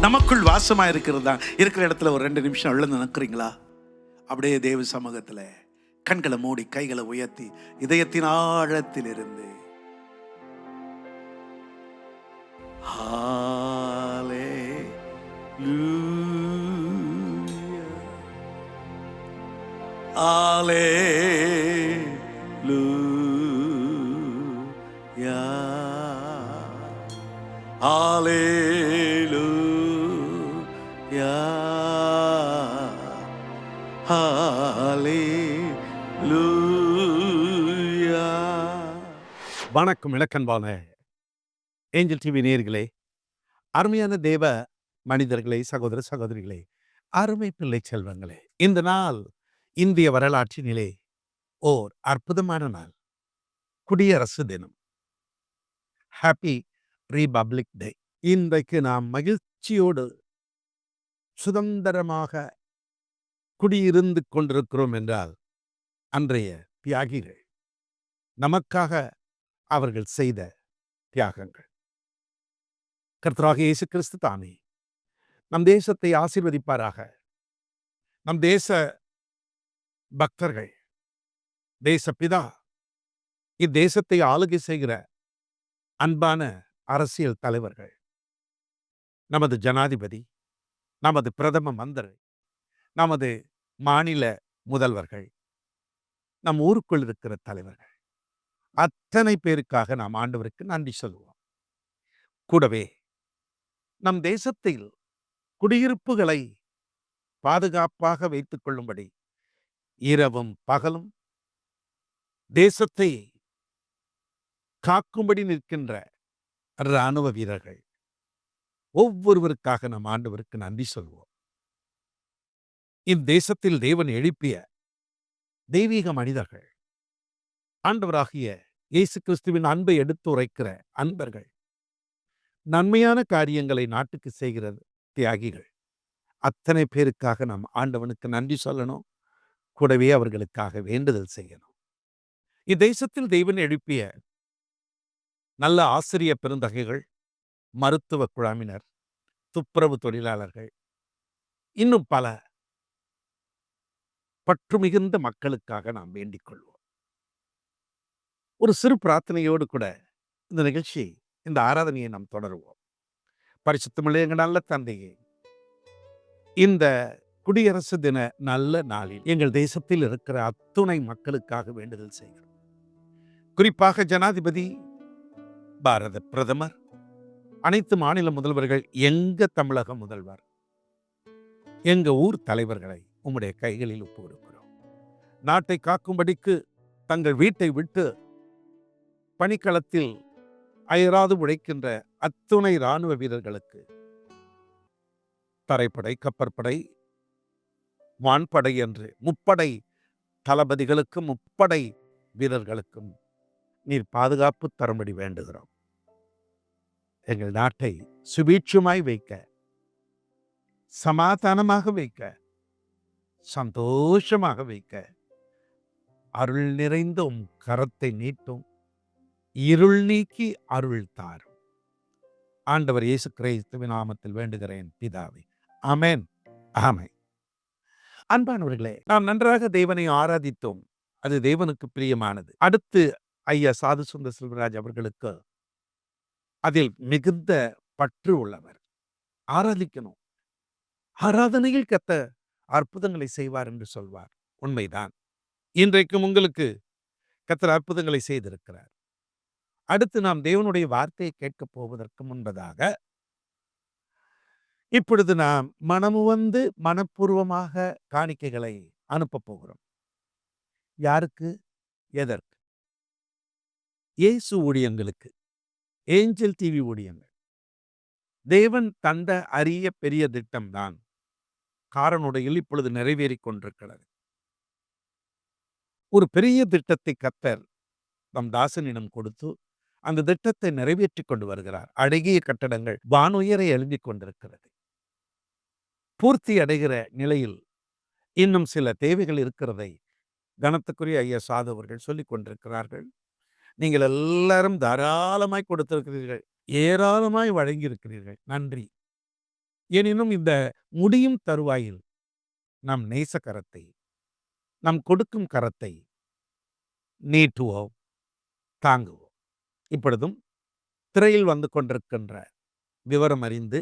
நமக்குள் வாசமா இருக்கிறதா இருக்கிற இடத்துல ஒரு 2 நிமிஷம் எழுந்து நிற்கிறீங்களா? அப்படியே தேவ சமூகத்துல கண்களை மூடி கைகளை உயர்த்தி இதயத்தின் ஆழத்தில் இருந்து
வணக்கம் இலக்கன்பான ஏஞ்சல் டிவி நேயர்களே, அருமையான தேவ மனிதர்களே, சகோதர சகோதரிகளே, அருமை பிள்ளை செல்வங்களே, இந்த நாள் இந்திய வரலாற்றினிலே ஓர் அற்புதமான நாள். குடியரசு தினம். ஹாப்பி ரிபப்ளிக் டே. இன்றைக்கு நாம் மகிழ்ச்சியோடு சுதந்திரமாக குடியிருந்து கொண்டிருக்கிறோம் என்றால் அன்றைய தியாகிகள், நமக்காக அவர்கள் செய்த தியாகங்கள். கர்த்தராகிய இயேசு கிறிஸ்து தாமே நம் தேசத்தை ஆசீர்வதிப்பாராக. நம் தேச பக்தர்கள், தேசப்பிதா, இத்தேசத்தை ஆளுகை செய்கிற அன்பான அரசியல் தலைவர்கள், நமது ஜனாதிபதி, நமது பிரதம மந்திரி, நமது மாநில முதல்வர்கள், நம் ஊருக்குள் இருக்கிற தலைவர்கள், அத்தனை பேருக்காக நாம் ஆண்டவருக்கு நன்றி சொல்லுவோம். கூடவே நம் தேசத்தில் குடியிருப்புகளை பாதுகாப்பாக வைத்துக் கொள்ளும்படி இரவும் பகலும் தேசத்தை காக்கும்படி நிற்கின்ற இராணுவ வீரர்கள் ஒவ்வொருவருக்காக நம் ஆண்டவருக்கு நன்றி சொல்வோம். இத்தேசத்தில் தேவன் எழுப்பிய தெய்வீக மனிதர்கள், ஆண்டவராகிய இயேசு கிறிஸ்துவின் அன்பை எடுத்துரைக்கிற அன்பர்கள், நன்மையான காரியங்களை நாட்டுக்கு செய்கிற தியாகிகள், அத்தனை பேருக்காக நாம் ஆண்டவனுக்கு நன்றி சொல்லணும். கூடவே அவர்களுக்காக வேண்டுதல் செய்யணும். இத்தேசத்தில் தேவன் எழுப்பிய நல்ல ஆசிரிய பெருந்தகைகள், மருத்துவ குழாமினர், துப்புரவு தொழிலாளர்கள், இன்னும் பல பற்று மிகுந்த மக்களுக்காக நாம் வேண்டிக் கொள்வோம். ஒரு சிறு பிரார்த்தனையோடு கூட இந்த நிகழ்ச்சி, இந்த ஆராதனையை நாம் தொடருவோம். பரிசுத்தமுள்ள எங்கள் நல்ல தந்தையே, இந்த குடியரசு தின நல்ல நாளில் எங்கள் தேசத்தில் இருக்கிற அத்துணை மக்களுக்காக வேண்டுதல் செய்கிறோம். குறிப்பாக ஜனாதிபதி, பாரத பிரதமர், அனைத்து மாநில முதல்வர்கள், எங்க தமிழக முதல்வர், எங்க ஊர் தலைவர்களை உம்முடைய கைகளில் ஒப்பு கொடுக்கிறோம். நாட்டை காக்கும்படிக்கு தங்கள் வீட்டை விட்டு பணிக்களத்தில் அயராது உழைக்கின்ற அத்துணை இராணுவ வீரர்களுக்கு, தரைப்படை, கப்பற்படை, வான்படை என்று முப்படை தளபதிகளுக்கும் முப்படை வீரர்களுக்கும் நீர் பாதுகாப்பு தரும்படி வேண்டுகிறோம். எங்கள் நாட்டை சுபீட்சமாய் வைக்க, சமாதானமாக வைக்க, சந்தோஷமாக வைக்க அருள் நிறைந்த உம் கரத்தை நீட்டும். இருள் நீக்கி அருள் தாரும். ஆண்டவர் இயேசு கிறிஸ்துவின் நாமத்தில் வேண்டுகிறேன் பிதாவே. ஆமென். ஆமென். அன்பானவர்களே, நாம் நன்றாக தேவனை ஆராதித்தோம். அது தேவனுக்கு பிரியமானது. அடுத்து ஐயா சாது சுந்தர் செல்வராஜ் அவர்களுக்கு அதில் மிகுந்த பற்று உள்ளவர். ஆராதிக்கணும். ஆராதனையில் கர்த்தர் அற்புதங்களை செய்வார் என்று சொல்வார். உண்மைதான். இன்றைக்கும் உங்களுக்கு கர்த்தர் அற்புதங்களை செய்திருக்கிறார். அடுத்து நாம் தேவனுடைய வார்த்தையை கேட்கப் போவதற்கு முன்பதாக இப்பொழுது நாம் மனமுவந்து மனப்பூர்வமாக காணிக்கைகளை அனுப்ப போகிறோம். யாருக்கு? எதற்கு? இயேசு ஊழியங்களுக்கு, ஏஞ்சல் டிவி ஊழியங்கள். தேவன் தந்த அரிய பெரிய திட்டம்தான் காரனுடையில் இப்பொழுது நிறைவேறிக் கொண்டிருக்கிறது. ஒரு பெரிய திட்டத்தை கர்த்தர் நம் தாசனிடம் கொடுத்து அந்த திட்டத்தை நிறைவேற்றி கொண்டு வருகிறார். அழகிய கட்டடங்கள் வானுயரை எழும்பிக் கொண்டிருக்கிறது. பூர்த்தி அடைகிற நிலையில் இன்னும் சில தேவைகள் இருக்கிறதை கனத்துக்குரிய ஐயா சாது அவர்கள் சொல்லிக் கொண்டிருக்கிறார்கள். நீங்கள் எல்லாரும் தாராளமாய் கொடுத்திருக்கிறீர்கள், ஏராளமாய் வழங்கியிருக்கிறீர்கள். நன்றி. எனினும் இந்த முடியும் தருவாயில் நம் நேச கரத்தை, நம் கொடுக்கும் கரத்தை நீட்டுவோம், தாங்குவோம். இப்பொழுதும் திரையில் வந்து கொண்டிருக்கின்ற விவரம் அறிந்து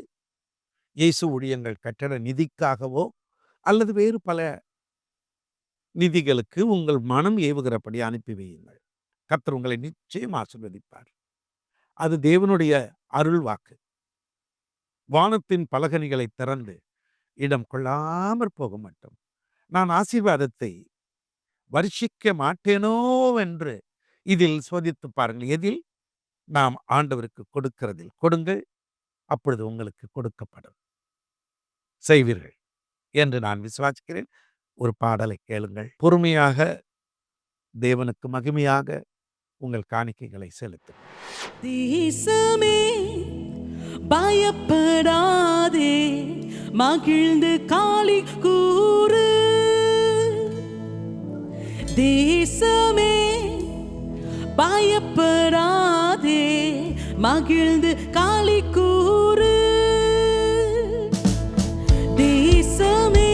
இயேசு ஊழியங்கள் கட்டட நிதிக்காகவோ அல்லது வேறு பல நிதிகளுக்கு உங்கள் மனம் ஏவுகிறபடி அனுப்பி வையுங்கள். கர்த்தர் உங்களை நிச்சயம் ஆசீர்வதிப்பார். அது தேவனுடைய அருள் வாக்கு. வானத்தின் பலகணிகளை திறந்து இடம் கொள்ளாமற் போக மாட்டோம். நான் ஆசீர்வாதத்தை வருஷிக்க மாட்டேனோ என்று இதில் சோதித்து பாருங்கள். எதில்? நாம் ஆண்டவருக்கு கொடுக்கிறதில். கொடுங்கள், அப்பொழுது உங்களுக்கு கொடுக்கப்படும். செய்வீர்கள் என்று நான் விசுவாசிக்கிறேன். ஒரு பாடலை கேளுங்கள். பொறுமையாக தேவனுக்கு மகிமையாக உங்கள் காணிக்கைகளை செலுத்தும்.
தேசமே பயப்படாதே, மகிழ்ந்து காளி கூறு. தேசமே பயப்படாதே, மகிழ்ந்து காளி கூறு. தேசமே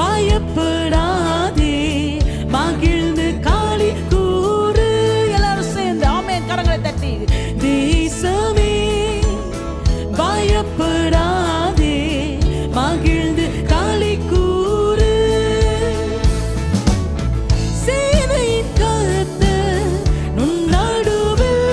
பயப்படாதே, மகிழ்ந்து காளி கூறு. எல்லாரும் சேர்ந்து ஆமென் கரங்களை தட்டி. தேசமே பயப்படாதே, மகிழ்ந்து காளி கூறு. சேனையின் கர்த்தர் உன் நடுவில்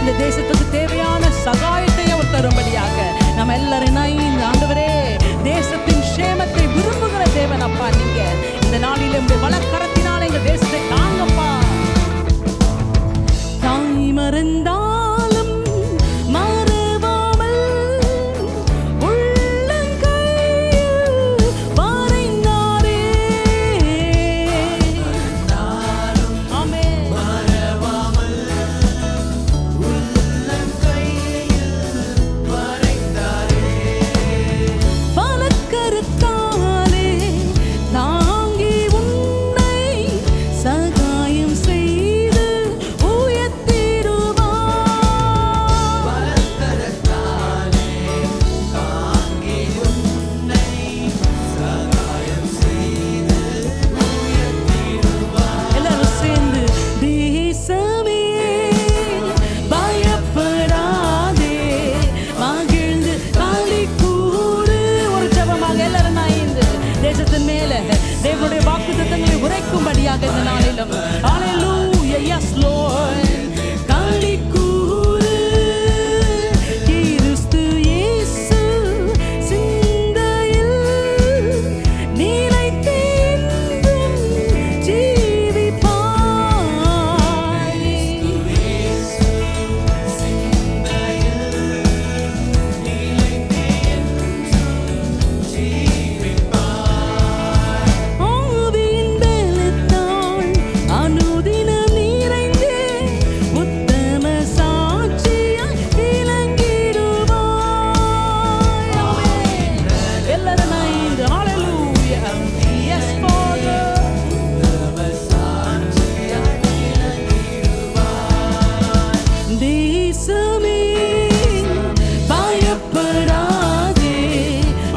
இந்த தேசத்துக்கு தேவையான சகாயத்தை அவர் தரும்படியாக நம்ம எல்லாரும் ஆண்டவரே தேசத்தின் சேமத்தை விரும்புகிற தேவன் அப்பா. நீங்க இந்த நாளில் உங்களுடைய வலக்கரத்தினால எங்க தேசத்தை தாங்கப்பா. தாய் மறந்தாலும் மறவாமல் உள்ளங்கையில் வரைந்தாரே. ஆமென். வலக்கரத்தாலே தாங்கி உன்னை சகாயம் செய்து உயர்த்திடுவார். எல்லாரும் சேர்ந்து தேசமே பயப்படாதே மகிழ்ந்து களி கூறு. ஒரு ஜெபமாக எல்லாரும் தேசத்தின் மேல தேவனுடைய வாக்குத்தத்தங்களை உரைக்கும்படியாக இந்த நாளிலும் ஹalleluya yes lord களி கூறு. கிறிஸ்து இயேசு சிந்தையில் நிலைத்தென்றும் ஜீவிப்பாய். ஆவியின் பலத்தால் அனுதினம் நிறைந்தே உத்தம சாட்சியாய் விளங்கிடுவாய். ஆமென். எல்லாரும் ஹalleluya yes father. தேசமே பயப்படாதே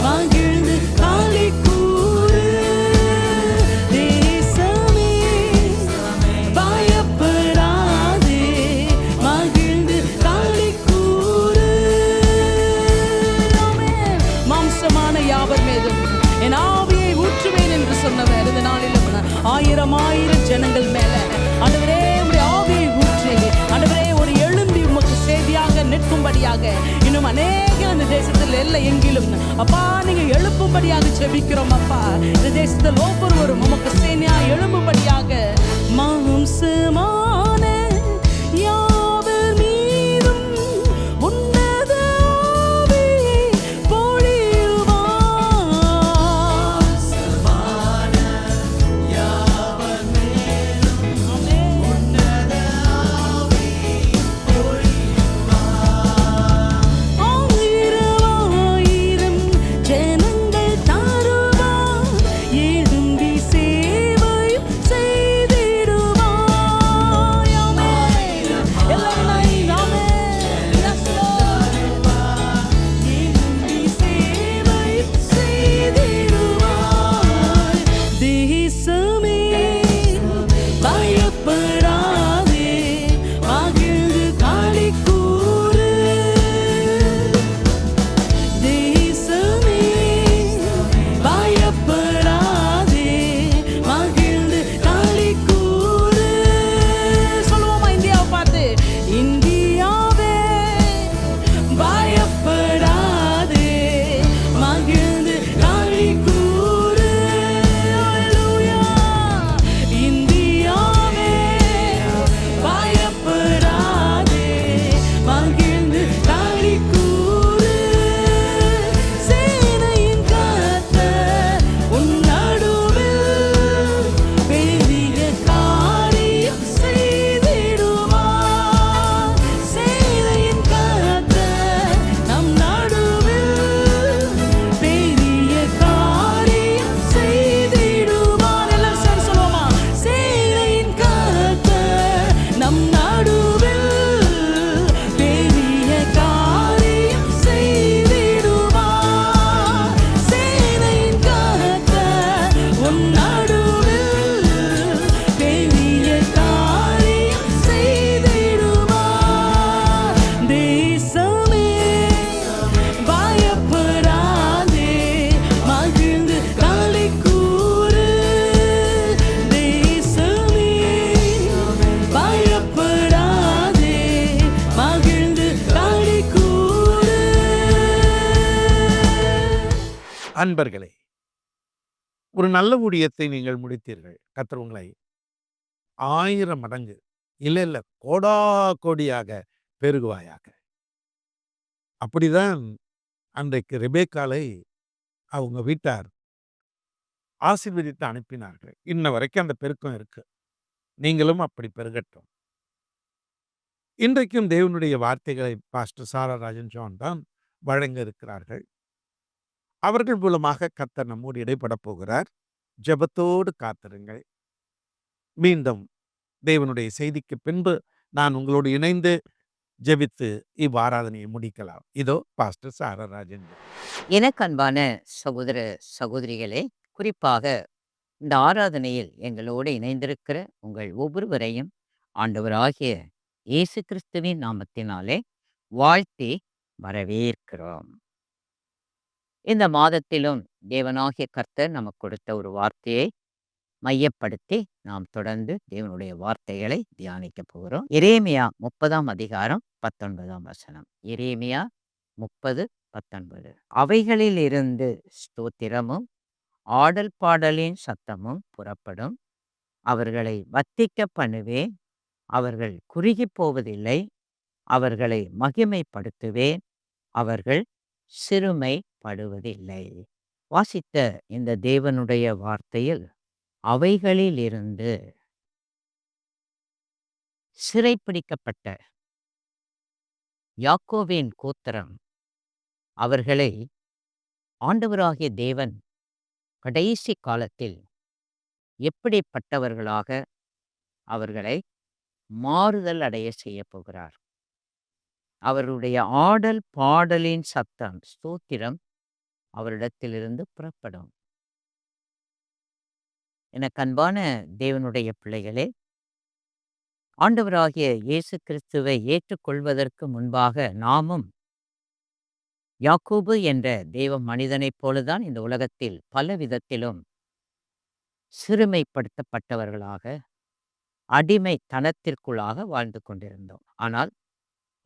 மகிழ்ந்து களி கூறு. தேசமே பயப்படாதே மகிழ்ந்து களி கூறு. ஆமென். மாம்சமான யாவர் மீதும் என் ஆவியை ஊற்றுவேன் என்று சொன்னவர் இந்த நாளிலும் 1000 ஜனங்கள் மேல ஆண்டவரே உம்முடைய ஆவியை ஊற்றி ஆண்டவரே ஒரு எழும்பி உமக்கு சேதியாக நிற்கும்படியாக இன்னும் அநேகர் இந்த தேசத்தில் எல்லை எங்கிலும் அப்பா நீங்க எழுப்பும்படியாக ஜெபிக்கிறோம் அப்பா. இந்த தேசத்தில் ஒவ்வொருவரும் உமக்கு சேனையா எழும்பும்படியாக மாம்சமான யாவர் மீதும் உன்னத ஆவியை பொழியுவார். ஆயிரம் ஜனங்கள் தருவார் எழும்பி சேவை செய்திடுவார்.
அன்பர்களே, ஒரு நல்ல ஊழியத்தை நீங்கள் முடித்தீர்கள். கர்த்தர் உங்களை 1000 மடங்கு இல்ல கோடா கோடியாக பெருகுவாயாக. அப்படிதான் அன்றைக்கு ரெபெக்காளை அவங்க வீட்டார் ஆசீர்வதித்து அனுப்பினார்கள். இன்ன வரைக்கும் அந்த பெருக்கம் இருக்கு. நீங்களும் அப்படி பெருகட்டும். இன்றைக்கும் தேவனுடைய வார்த்தைகளை பாஸ்டர் சாரா ராஜன் ஜான் தான் வழங்க இருக்கிறார்கள். அவர்கள் மூலமாக கர்த்தர் நம்மோடு இடைப்படப் போகிறார். ஜெபத்தோடு காத்திருங்கள். மீண்டும் தேவனுடைய செய்திக்கு பின்பு நான் உங்களோடு இணைந்து ஜெபித்து இவ்வாராதனையை முடிக்கலாம். இதோ பாஸ்டர் சாரா ராஜன்.
எனக்கு அன்பான சகோதர சகோதரிகளே, குறிப்பாக இந்த ஆராதனையில் எங்களோடு இணைந்திருக்கிற உங்கள் ஒவ்வொருவரையும் ஆண்டவராகிய இயேசு கிறிஸ்துவின் நாமத்தினாலே வாழ்த்தி வரவேற்கிறோம். இந்த மாதத்திலும் தேவனாகிய கர்த்தர் நமக்கு கொடுத்த ஒரு வார்த்தையை மையப்படுத்தி நாம் தொடர்ந்து தேவனுடைய வார்த்தைகளை தியானிக்க போகிறோம். எரேமியா 30ஆம் அதிகாரம் 19ஆம் வசனம். எரேமியா 30:19. அவைகளிலிருந்து ஸ்தோத்திரமும் ஆடல் பாடலின் சத்தமும் புறப்படும். அவர்களை வத்திக்க பண்ணுவேன். அவர்கள் குறுகி போவதில்லை. அவர்களை மகிமைப்படுத்துவேன். அவர்கள் சிறுமைப்படுவதில்லை. வாசித்த இந்த தேவனுடைய வார்த்தையில் அவைகளிலிருந்து சிறைப்பிடிக்கப்பட்ட யாக்கோபின் கோத்திரம் அவர்களை ஆண்டவராகிய தேவன் கடைசி காலத்தில் எப்படிப்பட்டவர்களாக அவர்களை மாறுதல் அடைய செய்ய போகிறார். அவருடைய ஆடல் பாடலின் சத்தம் ஸ்தோத்திரம் அவரிடத்திலிருந்து புறப்படும். எனக்கு அன்பான தேவனுடைய பிள்ளைகளே, ஆண்டவராகிய இயேசு கிறிஸ்துவை ஏற்றுக்கொள்வதற்கு முன்பாக நாமும் யாக்கோபு என்ற தேவ மனிதனைப் போலதான் இந்த உலகத்தில் பல விதத்திலும் சிறுமைப்படுத்தப்பட்டவர்களாக அடிமைத்தனத்திற்குள்ளாக வாழ்ந்து கொண்டிருந்தோம். ஆனால்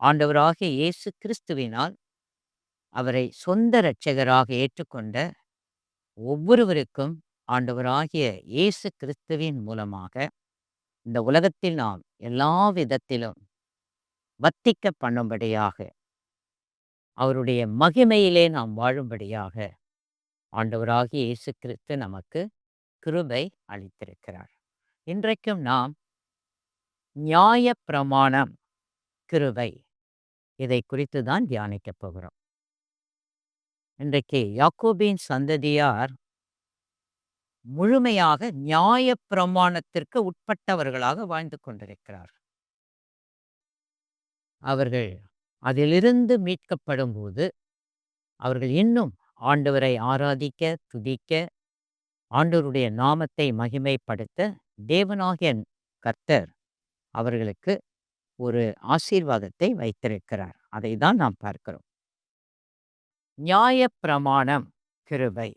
ஆண்டவராகிய இயேசு கிறிஸ்துவினால் அவரை சொந்த இரட்சகராக ஏற்றுக்கொண்ட ஒவ்வொருவருக்கும் ஆண்டவராகிய இயேசு கிறிஸ்துவின் மூலமாக இந்த உலகத்தில் நாம் எல்லா விதத்திலும் வத்திக்க பண்ணும்படியாக அவருடைய மகிமையிலே நாம் வாழும்படியாக ஆண்டவராகிய இயேசு கிறிஸ்து நமக்கு கிருபை அளித்திருக்கிறார். இன்றைக்கும் நாம் நியாயப்பிரமாணம் கிருபை இதை குறித்து தான் தியானிக்கப் போகிறோம். இன்றைக்கு யாக்கோபின் சந்ததியார் முழுமையாக நியாயப்பிரமாணத்திற்கு உட்பட்டவர்களாக வாழ்ந்து கொண்டிருக்கிறார். அவர்கள் அதிலிருந்து மீட்கப்படும் போது அவர்கள் இன்னும் ஆண்டவரை ஆராதிக்க, துதிக்க, ஆண்டவருடைய நாமத்தை மகிமைப்படுத்த தேவனாகிய கர்த்தர் அவர்களுக்கு ஒரு ஆசீர்வாதத்தை வைத்திருக்கிறார். அதை தான் நாம் பார்க்கிறோம். நியாயப்பிரமாணம் கிருபை.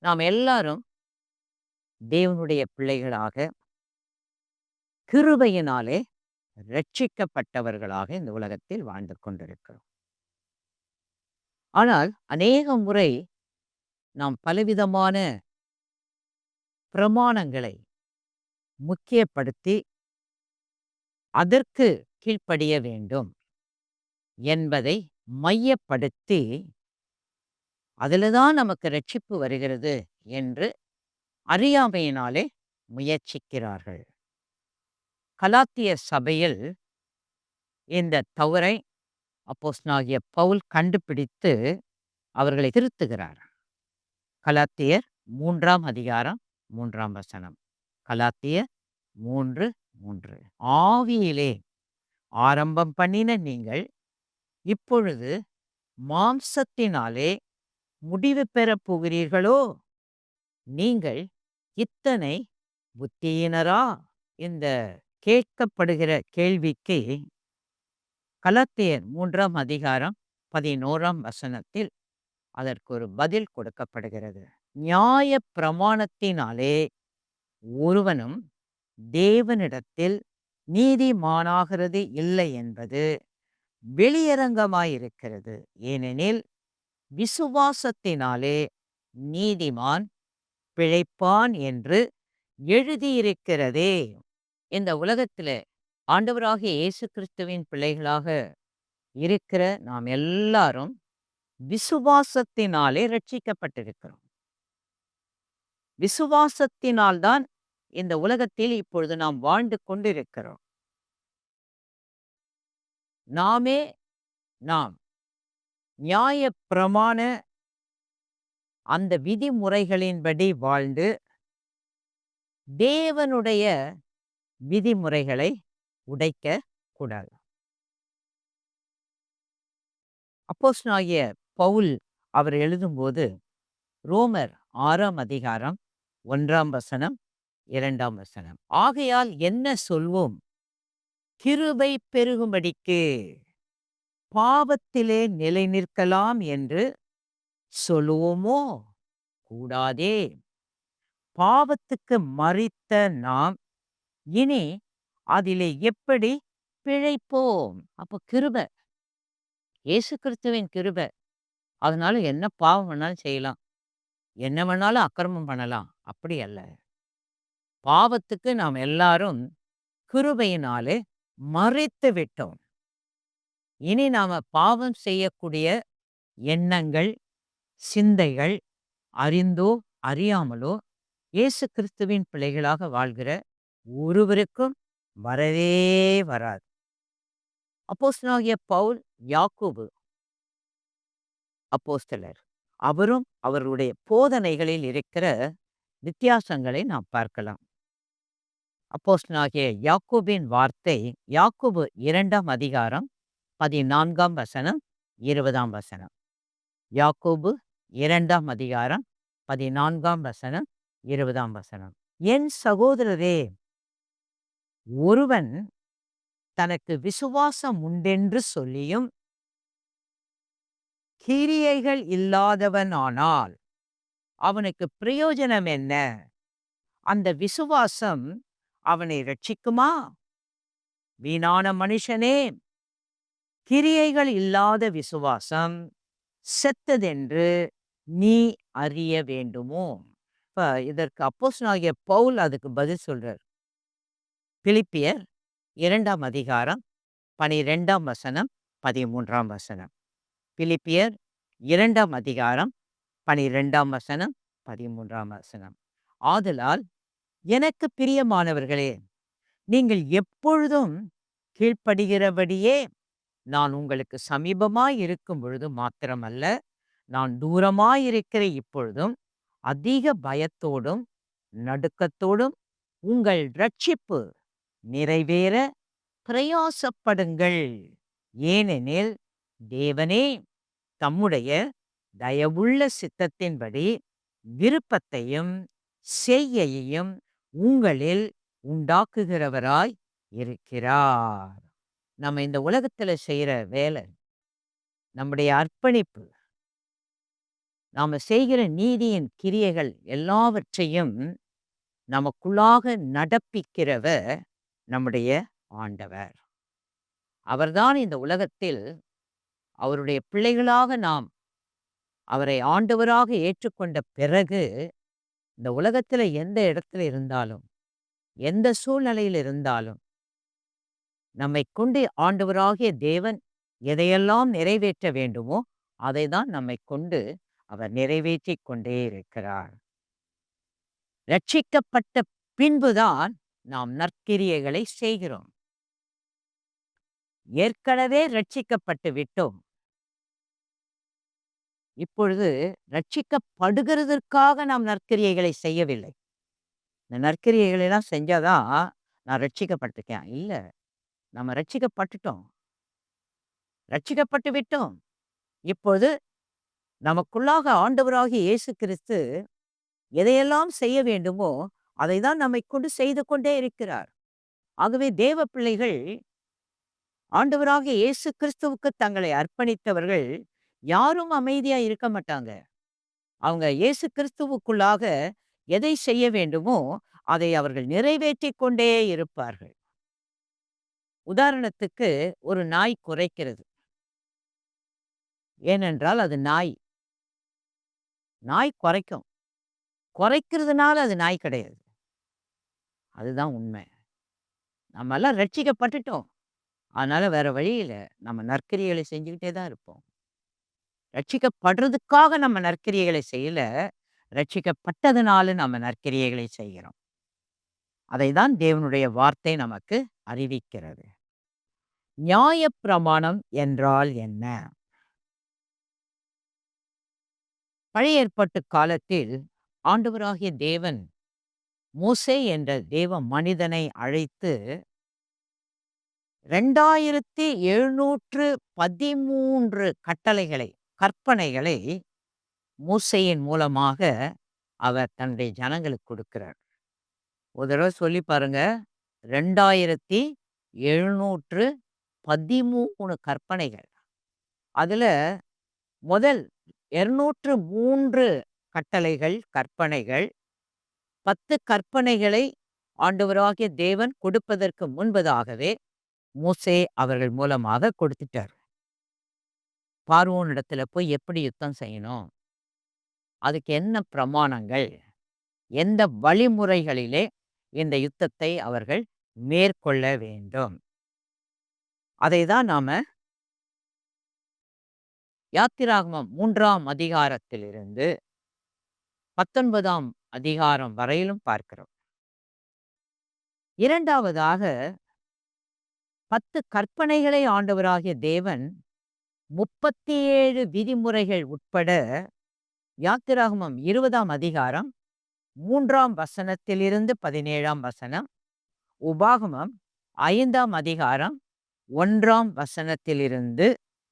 நாம் எல்லாரும் தேவனுடைய பிள்ளைகளாக கிருபையினாலே ரட்சிக்கப்பட்டவர்களாக இந்த உலகத்தில் வாழ்ந்து கொண்டிருக்கிறோம். ஆனால் அநேக முறை நாம் பலவிதமான பிரமாணங்களை முக்கியப்படுத்தி அதற்கு கீழ்ப்படிய வேண்டும் என்பதை மையப்படுத்தி அதில்தான் நமக்கு ரட்சிப்பு வருகிறது என்று அறியாமையினாலே முயற்சிக்கிறார்கள். கலாத்திய சபையில் இந்த தவறை அப்போஸ்தலனாகிய பவுல் கண்டுபிடித்து அவர்களை திருத்துகிறார். கலாத்தியர் 3ஆம் அதிகாரம் 3ஆம் வசனம். கலாத்தியர் 3:3. ஆவியிலே ஆரம்பம் பண்ணின நீங்கள் இப்பொழுது மாம்சத்தினாலே முடிவு பெறப் போகிறீர்களோ? நீங்கள் இத்தனை புத்தியினரா? இந்த கேட்கப்படுகிற கேள்விக்கு கலாத்தியர் 3ஆம் அதிகாரம் 11ஆம் வசனத்தில் அதற்கு ஒரு பதில் கொடுக்கப்படுகிறது. நியாய பிரமாணத்தினாலே ஒருவனும் தேவனிடத்தில் நீதிமானாகிறது இல்லை என்பது வெளியரங்கமாயிருக்கிறது. ஏனெனில் விசுவாசத்தினாலே நீதிமான் பிழைப்பான் என்று எழுதியிருக்கிறதே. இந்த உலகத்தில ஆண்டவராகிய இயேசு கிறிஸ்துவின் பிள்ளைகளாக இருக்கிற நாம் எல்லாரும் விசுவாசத்தினாலே ரட்சிக்கப்பட்டிருக்கிறோம். விசுவாசத்தினால்தான் இந்த உலகத்தில் இப்பொழுது நாம் வாழ்ந்து கொண்டிருக்கிறோம். நாமே நாம் நியாயப்பிரமாண அந்த விதிமுறைகளின்படி வாழ்ந்து தேவனுடைய விதிமுறைகளை உடைக்கக் கூடாது. அப்போஸ்தலனாகிய பவுல் அவர் எழுதும்போது ரோமர் 6ஆம் அதிகாரம் 1ஆம் வசனம் 2ஆம் வசனம், ஆகையால் என்ன சொல்வோம்? கிருபை பெருகும்படிக்கு பாவத்திலே நிலை நிற்கலாம் என்று சொல்லுவோமோ? கூடாதே. பாவத்துக்கு மரித்த நாம் இனி அதிலே எப்படி பிழைப்போம்? அப்ப கிருபை, இயேசு கிறிஸ்துவின் கிருபை. அதனால என்ன பாவம் வேணாலும் செய்யலாம், என்ன வேணாலும் அக்கிரமம் பண்ணலாம், அப்படி அல்ல. பாவத்துக்கு நாம் எல்லாரும் கிருபையினாலே மரித்து விட்டோம். இனி நாம பாவம் செய்யக்கூடிய எண்ணங்கள், சிந்தைகள் அறிந்தோ அறியாமலோ இயேசு கிறிஸ்துவின் பிள்ளைகளாக வாழ்கிற ஒருவருக்கும் வரவே வராது. அப்போஸ்தலனாகிய பவுல், யாக்கோபு அப்போஸ்தலர், அவரும் அவருடைய போதனைகளில் இருக்கிற வித்தியாசங்களை நாம் பார்க்கலாம். அப்போஸ்தலனாகிய யாக்கோபின் வார்த்தை, யாக்கோபு 2ஆம் அதிகாரம் 14ஆம் வசனம் 20ஆம் வசனம். யாக்கோபு 2ஆம் அதிகாரம் 14ஆம் வசனம் 20ஆம் வசனம். என் சகோதரரே, ஒருவன் தனக்கு விசுவாசம் உண்டென்று சொல்லியும் கிரியைகள் இல்லாதவனானால் அவனுக்கு பிரயோஜனம் என்ன? அந்த விசுவாசம் அவனை ரட்சிக்குமா? வீணான மனுஷனே, கிரியைகள் இல்லாத விசுவாசம் செத்ததென்று நீ அறிய வேண்டுமோ? இப்ப இதற்கு அப்போஸ்தலனாகிய பவுல் அதுக்கு பதில் சொல்றார். பிலிப்பியர் 2ஆம் அதிகாரம் 12ஆம் வசனம் 13ஆம் வசனம். பிலிப்பியர் 2ஆம் அதிகாரம் 12ஆம் வசனம் 13ஆம் வசனம். ஆதலால் எனக்கு பிரியமானவர்களே, நீங்கள் எப்பொழுதும் கீழ்ப்படுகிறபடியே நான் உங்களுக்கு சமீபமாய் இருக்கும் பொழுது மாத்திரமல்ல, நான் தூரமாயிருக்கிற இப்பொழுதும் அதிக பயத்தோடும் நடுக்கத்தோடும் உங்கள் இரட்சிப்பு நிறைவேற பிரயாசப்படுங்கள். ஏனெனில் தேவனே தம்முடைய தயவுள்ள சித்தத்தின்படி விருப்பத்தையும் செய்யையையும் உங்களில் உண்டாக்குகிறவராய் இருக்கிறார். நம்ம இந்த உலகத்துல செய்யற வேலை, நம்முடைய அர்ப்பணிப்பு, நாம செய்கிற நீதியின் கிரியைகள் எல்லாவற்றையும் நமக்குள்ளாக நடப்பிக்கிறவர் நம்முடைய ஆண்டவர். அவர்தான் இந்த உலகத்தில் அவருடைய பிள்ளைகளாக நாம் அவரை ஆண்டவராக ஏற்றுக்கொண்ட பிறகு இந்த உலகத்துல எந்த இடத்துல இருந்தாலும், எந்த சூழ்நிலையில் இருந்தாலும், நம்மை கொண்டு ஆண்டவராகிய தேவன் எதையெல்லாம் நிறைவேற்ற வேண்டுமோ அதை தான் நம்மை கொண்டு அவர் நிறைவேற்றிக் கொண்டே இருக்கிறார். ரட்சிக்கப்பட்ட பின்புதான் நாம் நற்கிரியைகளை செய்கிறோம். ஏற்கனவே ரட்சிக்கப்பட்டு விட்டோம். இப்பொழுது ரட்சிக்கப்படுகிறதற்காக நாம் நற்கிரியைகளை செய்யவில்லை. இந்த நற்கிரியைகளை எல்லாம் செஞ்சாதான் நான் ரட்சிக்கப்பட்டிருக்கேன். இல்ல, நம்ம ரட்சிக்கப்பட்டுட்டோம், ரட்சிக்கப்பட்டு விட்டோம். இப்பொழுது நமக்குள்ளாக ஆண்டவராகிய இயேசு கிறிஸ்து எதையெல்லாம் செய்ய வேண்டுமோ அதை தான் நம்மை கொண்டு செய்து கொண்டே இருக்கிறார். ஆகவே தேவ பிள்ளைகள் ஆண்டவராகிய இயேசு கிறிஸ்துவுக்கு தங்களை அர்ப்பணித்தவர்கள் யாரும் அமைதியா இருக்க மாட்டாங்க. அவங்க இயேசு கிறிஸ்துவுக்குள்ளாக எதை செய்ய வேண்டுமோ அதை அவர்கள் நிறைவேற்றிக் கொண்டே இருப்பார்கள். உதாரணத்துக்கு ஒரு நாய் குரைக்கிறது. ஏனென்றால் அது நாய், நாய் குறைக்கும். குறைக்கிறதுனால அது நாய் கிடையாது. அதுதான் உண்மை. நம்மெல்லாம் ரட்சிக்கப்பட்டுட்டோம். அதனால வேற வழி இல்ல. நம்ம நற்கிரியைகளை செஞ்சுக்கிட்டே தான் இருப்போம். ரட்சிக்கப்படுறதுக்காக நம்ம நற்கிரியைகளை செய்யல. ரட்சிக்கப்பட்டதுனால நம்ம நற்கிரியைகளை செய்கிறோம். அதைதான் தேவனுடைய வார்த்தை நமக்கு அறிவிக்கிறது. நியாயப்பிரமாணம் என்றால் என்ன? பழைய ஏற்பாட்டு காலத்தில் ஆண்டவராகிய தேவன் மோசே என்ற தேவ மனிதனை அழைத்து 2713 கட்டளைகளை, கற்பனைகளை மோசேயின் மூலமாக அவர் தன்னுடைய ஜனங்களுக்கு கொடுக்கிறார். ஒரு தடவை சொல்லி பாருங்க. 2713 கற்பனைகள். அதுல முதல் 203 கட்டளைகள், கற்பனைகள், 10 கற்பனைகளை ஆண்டவராகிய தேவன் கொடுப்பதற்கு முன்பதாகவே மோசே அவர்கள் மூலமாக கொடுத்துட்டார். பார்வோனிடத்துல போய் எப்படி யுத்தம் செய்யணும்? அதுக்கு என்ன பிரமாணங்கள்? எந்த வழிமுறைகளிலே இந்த யுத்தத்தை அவர்கள் மேற்கொள்ள வேண்டும்? அதை தான் நாம யாத்திராகமம் 3ஆம் அதிகாரத்திலிருந்து 19ஆம் அதிகாரம் வரையிலும் பார்க்கிறோம். இரண்டாவதாக 10 கற்பனைகளை ஆண்டவராகிய தேவன் 37 விதிமுறைகள் உட்பட யாத்திராகமம் 20ஆம் அதிகாரம் 3ஆம் வசனத்திலிருந்து 17ஆம் வசனம், உபாகமம் 5ஆம் அதிகாரம் 1ஆம் வசனத்திலிருந்து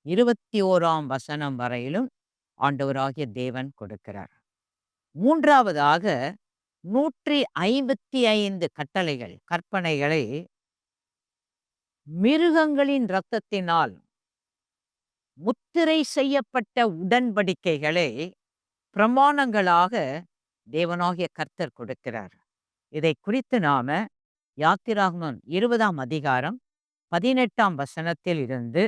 21ஆம் வசனம் வரையிலும் ஆண்டவராகிய தேவன் கொடுக்கிறார். மூன்றாவதாக 155 கட்டளைகள், கற்பனைகளை மிருகங்களின் இரத்தத்தினால் முத்திரை செய்யப்பட்ட உடன்படிக்கைகளை பிரமாணங்களாக தேவனாகிய கர்த்தர் கொடுக்கிறார். இதை குறித்து நாம யாத்திராகமம் 20ஆம் அதிகாரம் 18ஆம் வசனத்தில் இருந்து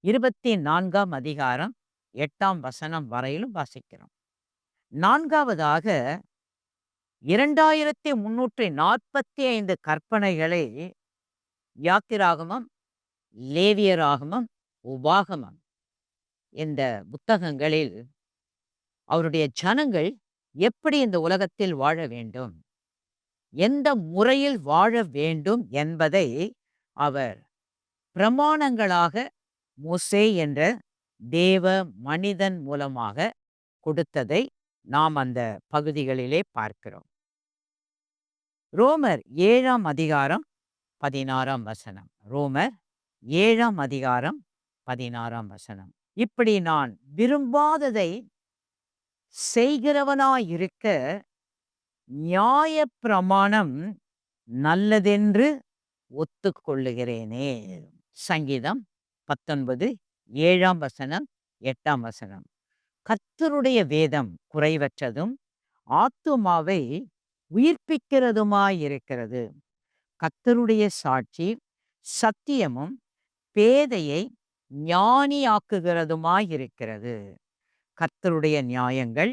24ஆம் அதிகாரம் 8ஆம் வசனம் வரையிலும் வாசிக்கிறோம். நான்காவதாக 2345 கற்பனைகளை யாத்திராகமம், லேவியராகமம், உபாகமம் இந்த புத்தகங்களில் அவருடைய ஜனங்கள் எப்படி இந்த உலகத்தில் வாழ வேண்டும், எந்த முறையில் வாழ வேண்டும் என்பதை அவர் பிரமாணங்களாக மோசே என்ற தேவ மனிதன் மூலமாக கொடுத்ததை நாம் அந்த பகுதிகளிலே பார்க்கிறோம். ரோமர் 7ஆம் அதிகாரம் 16ஆம் வசனம். ரோமர் 7ஆம் அதிகாரம் 16ஆம் வசனம். இப்படி நான் விரும்பாததை செய்கிறவனாயிருக்க நியாயப்பிரமாணம் நல்லதென்று ஒத்துக்கொள்ளுகிறேனே. சங்கீதம் 19 7ஆம் வசனம் 8ஆம் வசனம். கர்த்தருடைய வேதம் குறைவற்றதும் ஆத்துமாவை உயிர்ப்பிக்கிறதுமாயிருக்கிறது. கர்த்தருடைய சாட்சி சத்தியமும் பேதையை ஞானியாக்குகிறதுமாயிருக்கிறது. கர்த்தருடைய நியாயங்கள்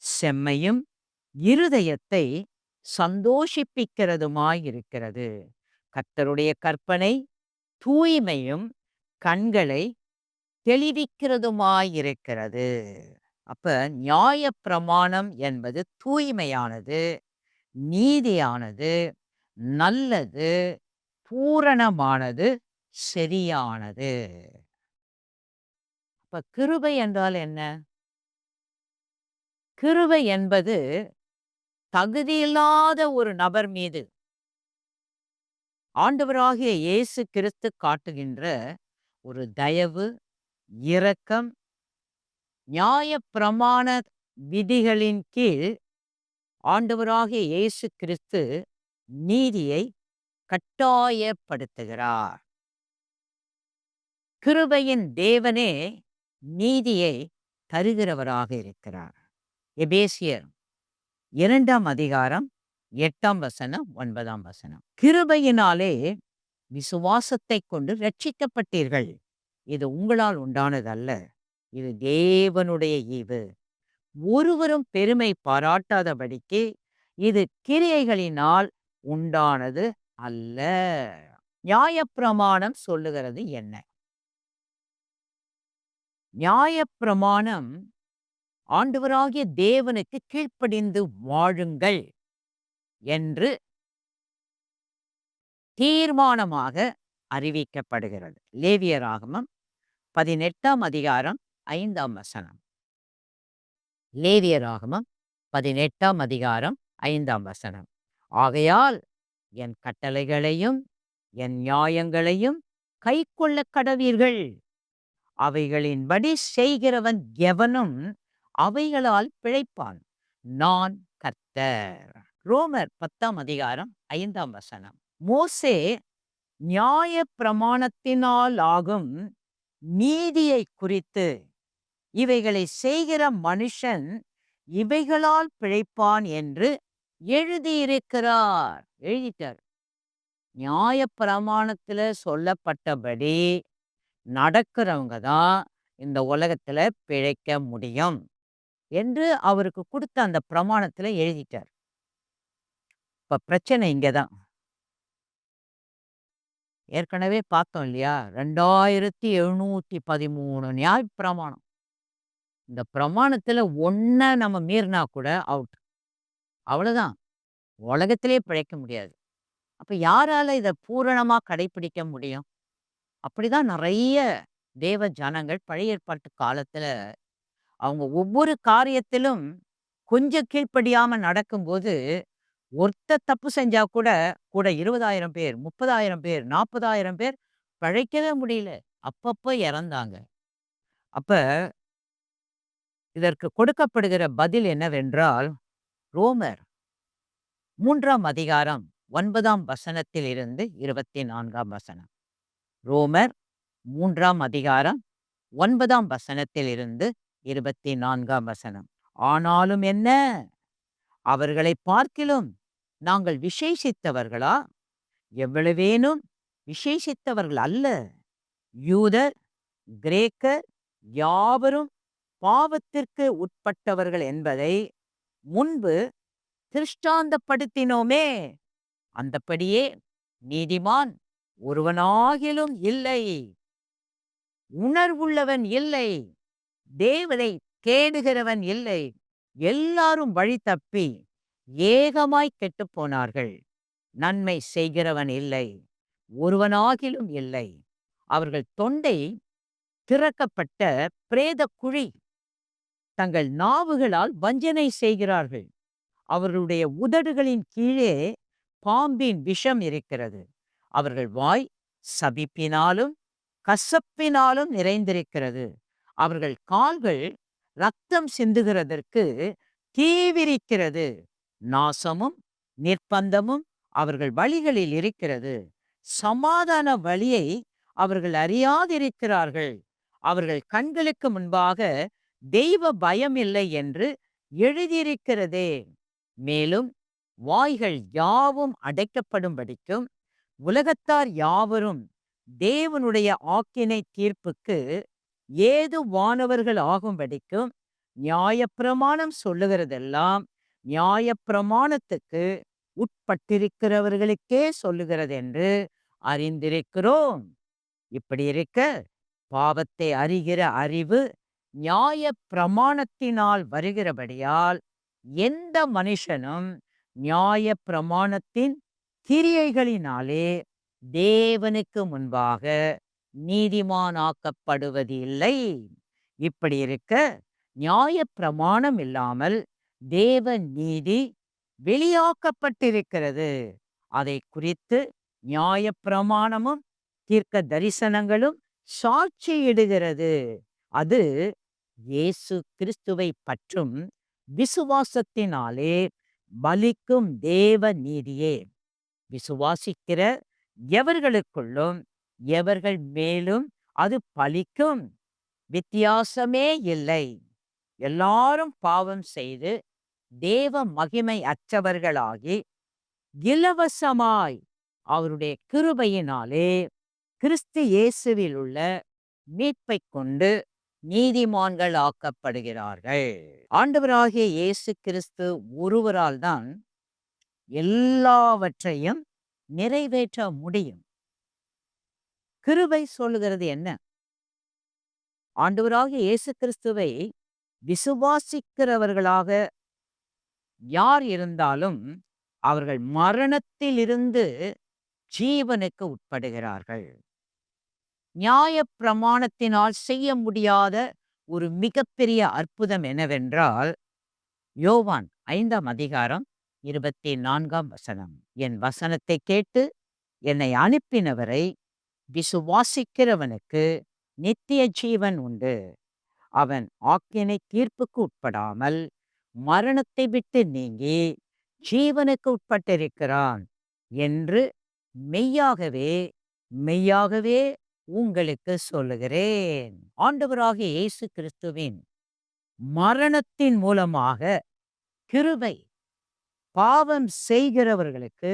செம்மையும் இருதயத்தை சந்தோஷிப்பிக்கிறதுமாயிருக்கிறது. கர்த்தருடைய கற்பனை தூய்மையும் கண்களை தெளிவிக்கிறதுமாயிருக்கிறது. அப்ப நியாய பிரமாணம் என்பது தூய்மையானது, நீதியானது, நல்லது, பூரணமானது, சரியானது. அப்ப கிருபை என்றால் என்ன? கிருபை என்பது தகுதியில்லாத ஒரு நபர் மீது ஆண்டவராகிய இயேசு கிறிஸ்து காட்டுகின்ற ஒரு தயவு, இரக்கம், நியாயப்பிரமாண விதிகளின் கீழ் ஆண்டவராகிய இயேசு கிறிஸ்து நீதியை கட்டாயப்படுத்துகிறார். கிருபையின் தேவனே நீதியை தருகிறவராக இருக்கிறார். எபேசியர் 2ஆம் அதிகாரம் 8ஆம் வசனம் 9ஆம் வசனம். கிருபையினாலே விசுவாசத்தை கொண்டு ரட்சிக்கப்பட்டீர்கள். இது உங்களால் உண்டானதல்ல, இது தேவனுடைய ஈவு. ஒருவரும் பெருமை பாராட்டாதபடிக்கு இது கிரியைகளினால் உண்டானது அல்ல. நியாயப்பிரமாணம் சொல்லுகிறது என்ன? நியாயப்பிரமாணம் ஆண்டவராகிய தேவனுக்கு கீழ்ப்படிந்து வாழுங்கள் என்று தீர்மானமாக அறிவிக்கப்படுகிறது. லேவியராகமம் 18ஆம் அதிகாரம் 5ஆம் வசனம். லேவியராகமம் 18ஆம் அதிகாரம் 5ஆம் வசனம். ஆகையால் என் கட்டளைகளையும் என் நியாயங்களையும் கைக்கொள்ள கடவீர்கள். அவைகளின்படி செய்கிறவன் எவனும் அவைகளால் பிழைப்பான். நான் கர்த்தர். ரோமர் 10ஆம் அதிகாரம் 5ஆம் வசனம். மோசே நியாய பிரமாணத்தினால் ஆகும் நீதியை குறித்து இவைகளை செய்கிற மனுஷன் இவைகளால் பிழைப்பான் என்று எழுதியிருக்கிறார். எழுதிட்டார். நியாய பிரமாணத்துல சொல்லப்பட்டபடி நடக்கிறவங்க தான் இந்த உலகத்துல பிழைக்க முடியும் என்று அவருக்கு கொடுத்த அந்த பிரமாணத்துல எழுதிட்டார். இப்ப பிரச்சனை இங்கதான். ஏற்கனவே பார்த்தோம் இல்லையா? 2713 நியாய பிரமாணம். இந்த பிரமாணத்துல ஒன்ன நம்ம மீறினா கூட அவுட். அவ்வளவுதான். உலகத்திலே பிழைக்க முடியாது. அப்ப யாரால இத பூரணமா கடைபிடிக்க முடியும்? அப்படிதான் நிறைய தேவ ஜனங்கள் பழைய ஏற்பாட்டு காலத்துல அவங்க ஒவ்வொரு காரியத்திலும் கொஞ்சம் கீழ்ப்படியாம நடக்கும்போது ஒருத்தர் தப்பு செஞ்சா கூட 20,000 பேர், 30,000 பேர், 40,000 பேர் பிழைக்கவே முடியல. அப்பப்ப இறந்தாங்க. அப்ப இதற்கு கொடுக்கப்படுகிற பதில் என்னவென்றால், ரோமர் 3ஆம் அதிகாரம் 9ஆம் வசனத்திலிருந்து 24ஆம் வசனம். ரோமர் 3ஆம் அதிகாரம் 9ஆம் வசனத்திலிருந்து 24ஆம் வசனம். ஆனாலும் என்ன? அவர்களை பார்க்கிலும் நாங்கள் விசேஷித்தவர்களா? எவ்வளவேனும் விசேஷித்தவர்கள் அல்ல. யூதர் கிரேக்கர் யாவரும் பாவத்திற்கு உட்பட்டவர்கள் என்பதை முன்பு திருஷ்டாந்தப்படுத்தினோமே. அந்தப்படியே நீதிமான் ஒருவனாகிலும் இல்லை, உணர்வுள்ளவன் இல்லை, தேவனை தேடுகிறவன் இல்லை. எல்லாரும் வழி தப்பி ஏகமாய் கெட்டுப் போனார்கள். நன்மை செய்கிறவன் இல்லை, ஒருவனாகிலும் இல்லை. அவர்கள் தொண்டை திறக்கப்பட்ட பிரேத குழி. தங்கள் நாவுகளால் வஞ்சனை செய்கிறார்கள். அவர்களுடைய உதடுகளின் கீழே பாம்பின் விஷம் இருக்கிறது. அவர்கள் வாய் சபிப்பினாலும் கசப்பினாலும் நிறைந்திருக்கிறது. அவர்கள் கால்கள் இரத்தம் சிந்துகிறதற்கு தீவிரிக்கிறது. நாசமும் நிர்பந்தமும் அவர்கள் வழிகளில் இருக்கிறது. சமாதான வழியை அவர்கள் அறியாதிருக்கிறார்கள். அவர்கள் கண்களுக்கு முன்பாக தெய்வ பயம் இல்லை என்று எழுதியிருக்கிறதே. மேலும் வாய்கள் யாவும் அடைக்கப்படும்படிக்கும் உலகத்தார் யாவரும் தேவனுடைய ஆக்கினை தீர்ப்புக்கு ஏதுவானவர்கள் ஆகும்படிக்கும் நியாயப்பிரமாணம் சொல்லுகிறதெல்லாம் நியாயப்பிரமாணத்துக்கு உட்பட்டிருக்கிறவர்களுக்கே சொல்லுகிறது என்று அறிந்திருக்கிறோம். இப்படி இருக்க பாவத்தை அறிகிற அறிவு நியாய பிரமாணத்தினால் வருகிறபடியால் எந்த மனுஷனும் நியாய பிரமாணத்தின் கிரியைகளினாலே தேவனுக்கு முன்பாக நீதிமானாக்கப்படுவதில்லை. இப்படி இருக்க நியாய பிரமாணம் இல்லாமல் தேவ நீதி வெளியாக்கப்பட்டிருக்கிறது. அதை குறித்து நியாய பிரமாணமும் தீர்க்க தரிசனங்களும் சாட்சியிடுகிறது. அது இயேசு கிறிஸ்துவை பற்றும் விசுவாசத்தினாலே பலிக்கும் தேவ நீதியே. விசுவாசிக்கிற எவர்களுக்குள்ளும் எவர்கள் மேலும் அது பலிக்கும். வித்தியாசமே இல்லை. எல்லாரும் பாவம் செய்து தேவ மகிமை அற்றவர்களாகி இலவசமாய் அவருடைய கிருபையினாலே கிறிஸ்து இயேசுவில் உள்ள மீட்பை கொண்டு நீதிமான்கள் ஆக்கப்படுகிறார்கள். ஆண்டவராகிய இயேசு கிறிஸ்து ஒருவரால் தான் எல்லாவற்றையும் நிறைவேற்ற முடியும். கிருபை சொல்லுகிறது என்ன? ஆண்டவராகிய இயேசு கிறிஸ்துவை விசுவாசிக்கிறவர்களாக யார் இருந்தாலும் அவர்கள் மரணத்திலிருந்து ஜீவனுக்கு உட்படுகிறார்கள். நியாயப்பிரமாணத்தினால் செய்ய முடியாத ஒரு மிகப்பெரிய அற்புதம் என்னவென்றால், யோவான் 5ஆம் அதிகாரம் 24ஆம் வசனம். என் வசனத்தை கேட்டு என்னை அனுப்பினவரை விசுவாசிக்கிறவனுக்கு நித்திய ஜீவன் உண்டு. அவன் ஆக்கினை தீர்ப்புக்கு உட்படாமல் மரணத்தை விட்டு நீங்கி ஜீவனுக்கு உட்பட்டிருக்கிறான் என்று மெய்யாகவே மெய்யாகவே உங்களுக்கு சொல்லுகிறேன். ஆண்டவராகிய இயேசு கிறிஸ்துவின் மரணத்தின் மூலமாக கிருபை பாவம் செய்கிறவர்களுக்கு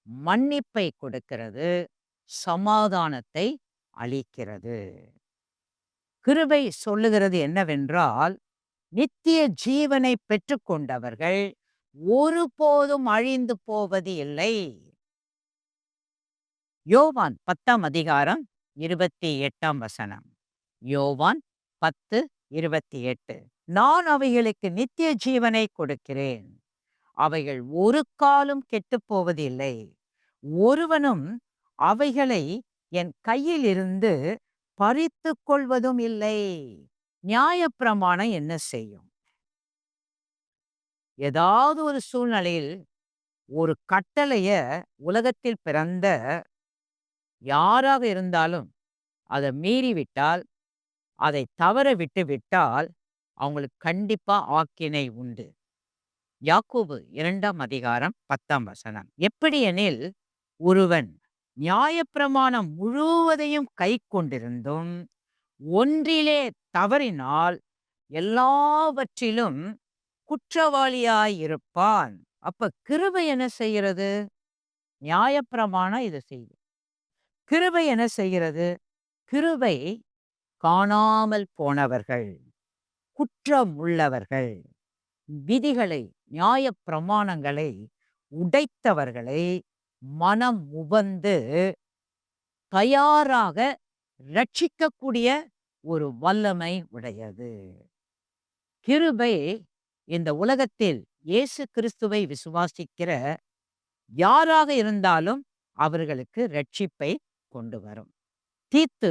மன்னிப்பை கொடுக்கிறது, சமாதானத்தை அளிக்கிறது. கிருபை சொல்லுகிறது என்னவென்றால், நித்திய ஜீவனை பெற்றுக்கொண்டவர்கள் ஒருபோதும் அழிந்து போவது இல்லை. யோவான் 10ஆம் அதிகாரம் 28ஆம் வசனம். யோவான் 10:28. நான் அவைகளுக்கு நித்திய ஜீவனை கொடுக்கிறேன், அவைகள் ஒரு காலும் கெட்டுப் போவதில்லை, ஒருவனும் அவைகளை என் கையில் இருந்து பறித்து கொள்வதும் இல்லை. நியாயப்பிரமாணம் என்ன செய்யும்? ஏதாவது ஒரு சூழ்நிலையில் ஒரு கட்டளைய உலகத்தில் பிறந்த யாராக இருந்தாலும் அதை மீறிவிட்டால், அதை தவற விட்டு விட்டால் அவங்களுக்கு கண்டிப்பா ஆக்கினை உண்டு. யாக்கோபு 2ஆம் அதிகாரம் 10ஆம் வசனம். எப்படி எனில், ஒருவன் நியாயப்பிரமாணம் முழுவதையும் கை கொண்டிருந்தும் ஒன்றிலே தவறினால் எல்லாவற்றிலும் குற்றவாளியாயிருப்பான். அப்ப கிருபை என்ன செய்கிறது? நியாயப்பிரமாணம் இதை செய்யும். கிருபை என்ன செய்கிறது? கிருபை காணாமல் போனவர்கள், குற்றம் உள்ளவர்கள், விதிகளை நியாயப்பிரமாணங்களை உடைத்தவர்களை மனம் உவந்து தயாராக ரட்சிக்கக்கூடிய ஒரு வல்லமை உடையது. கிருபை இந்த உலகத்தில் இயேசு கிறிஸ்துவை விசுவாசிக்கிற யாராக இருந்தாலும் அவர்களுக்கு ரட்சிப்பை கொண்டு வரும். தீத்து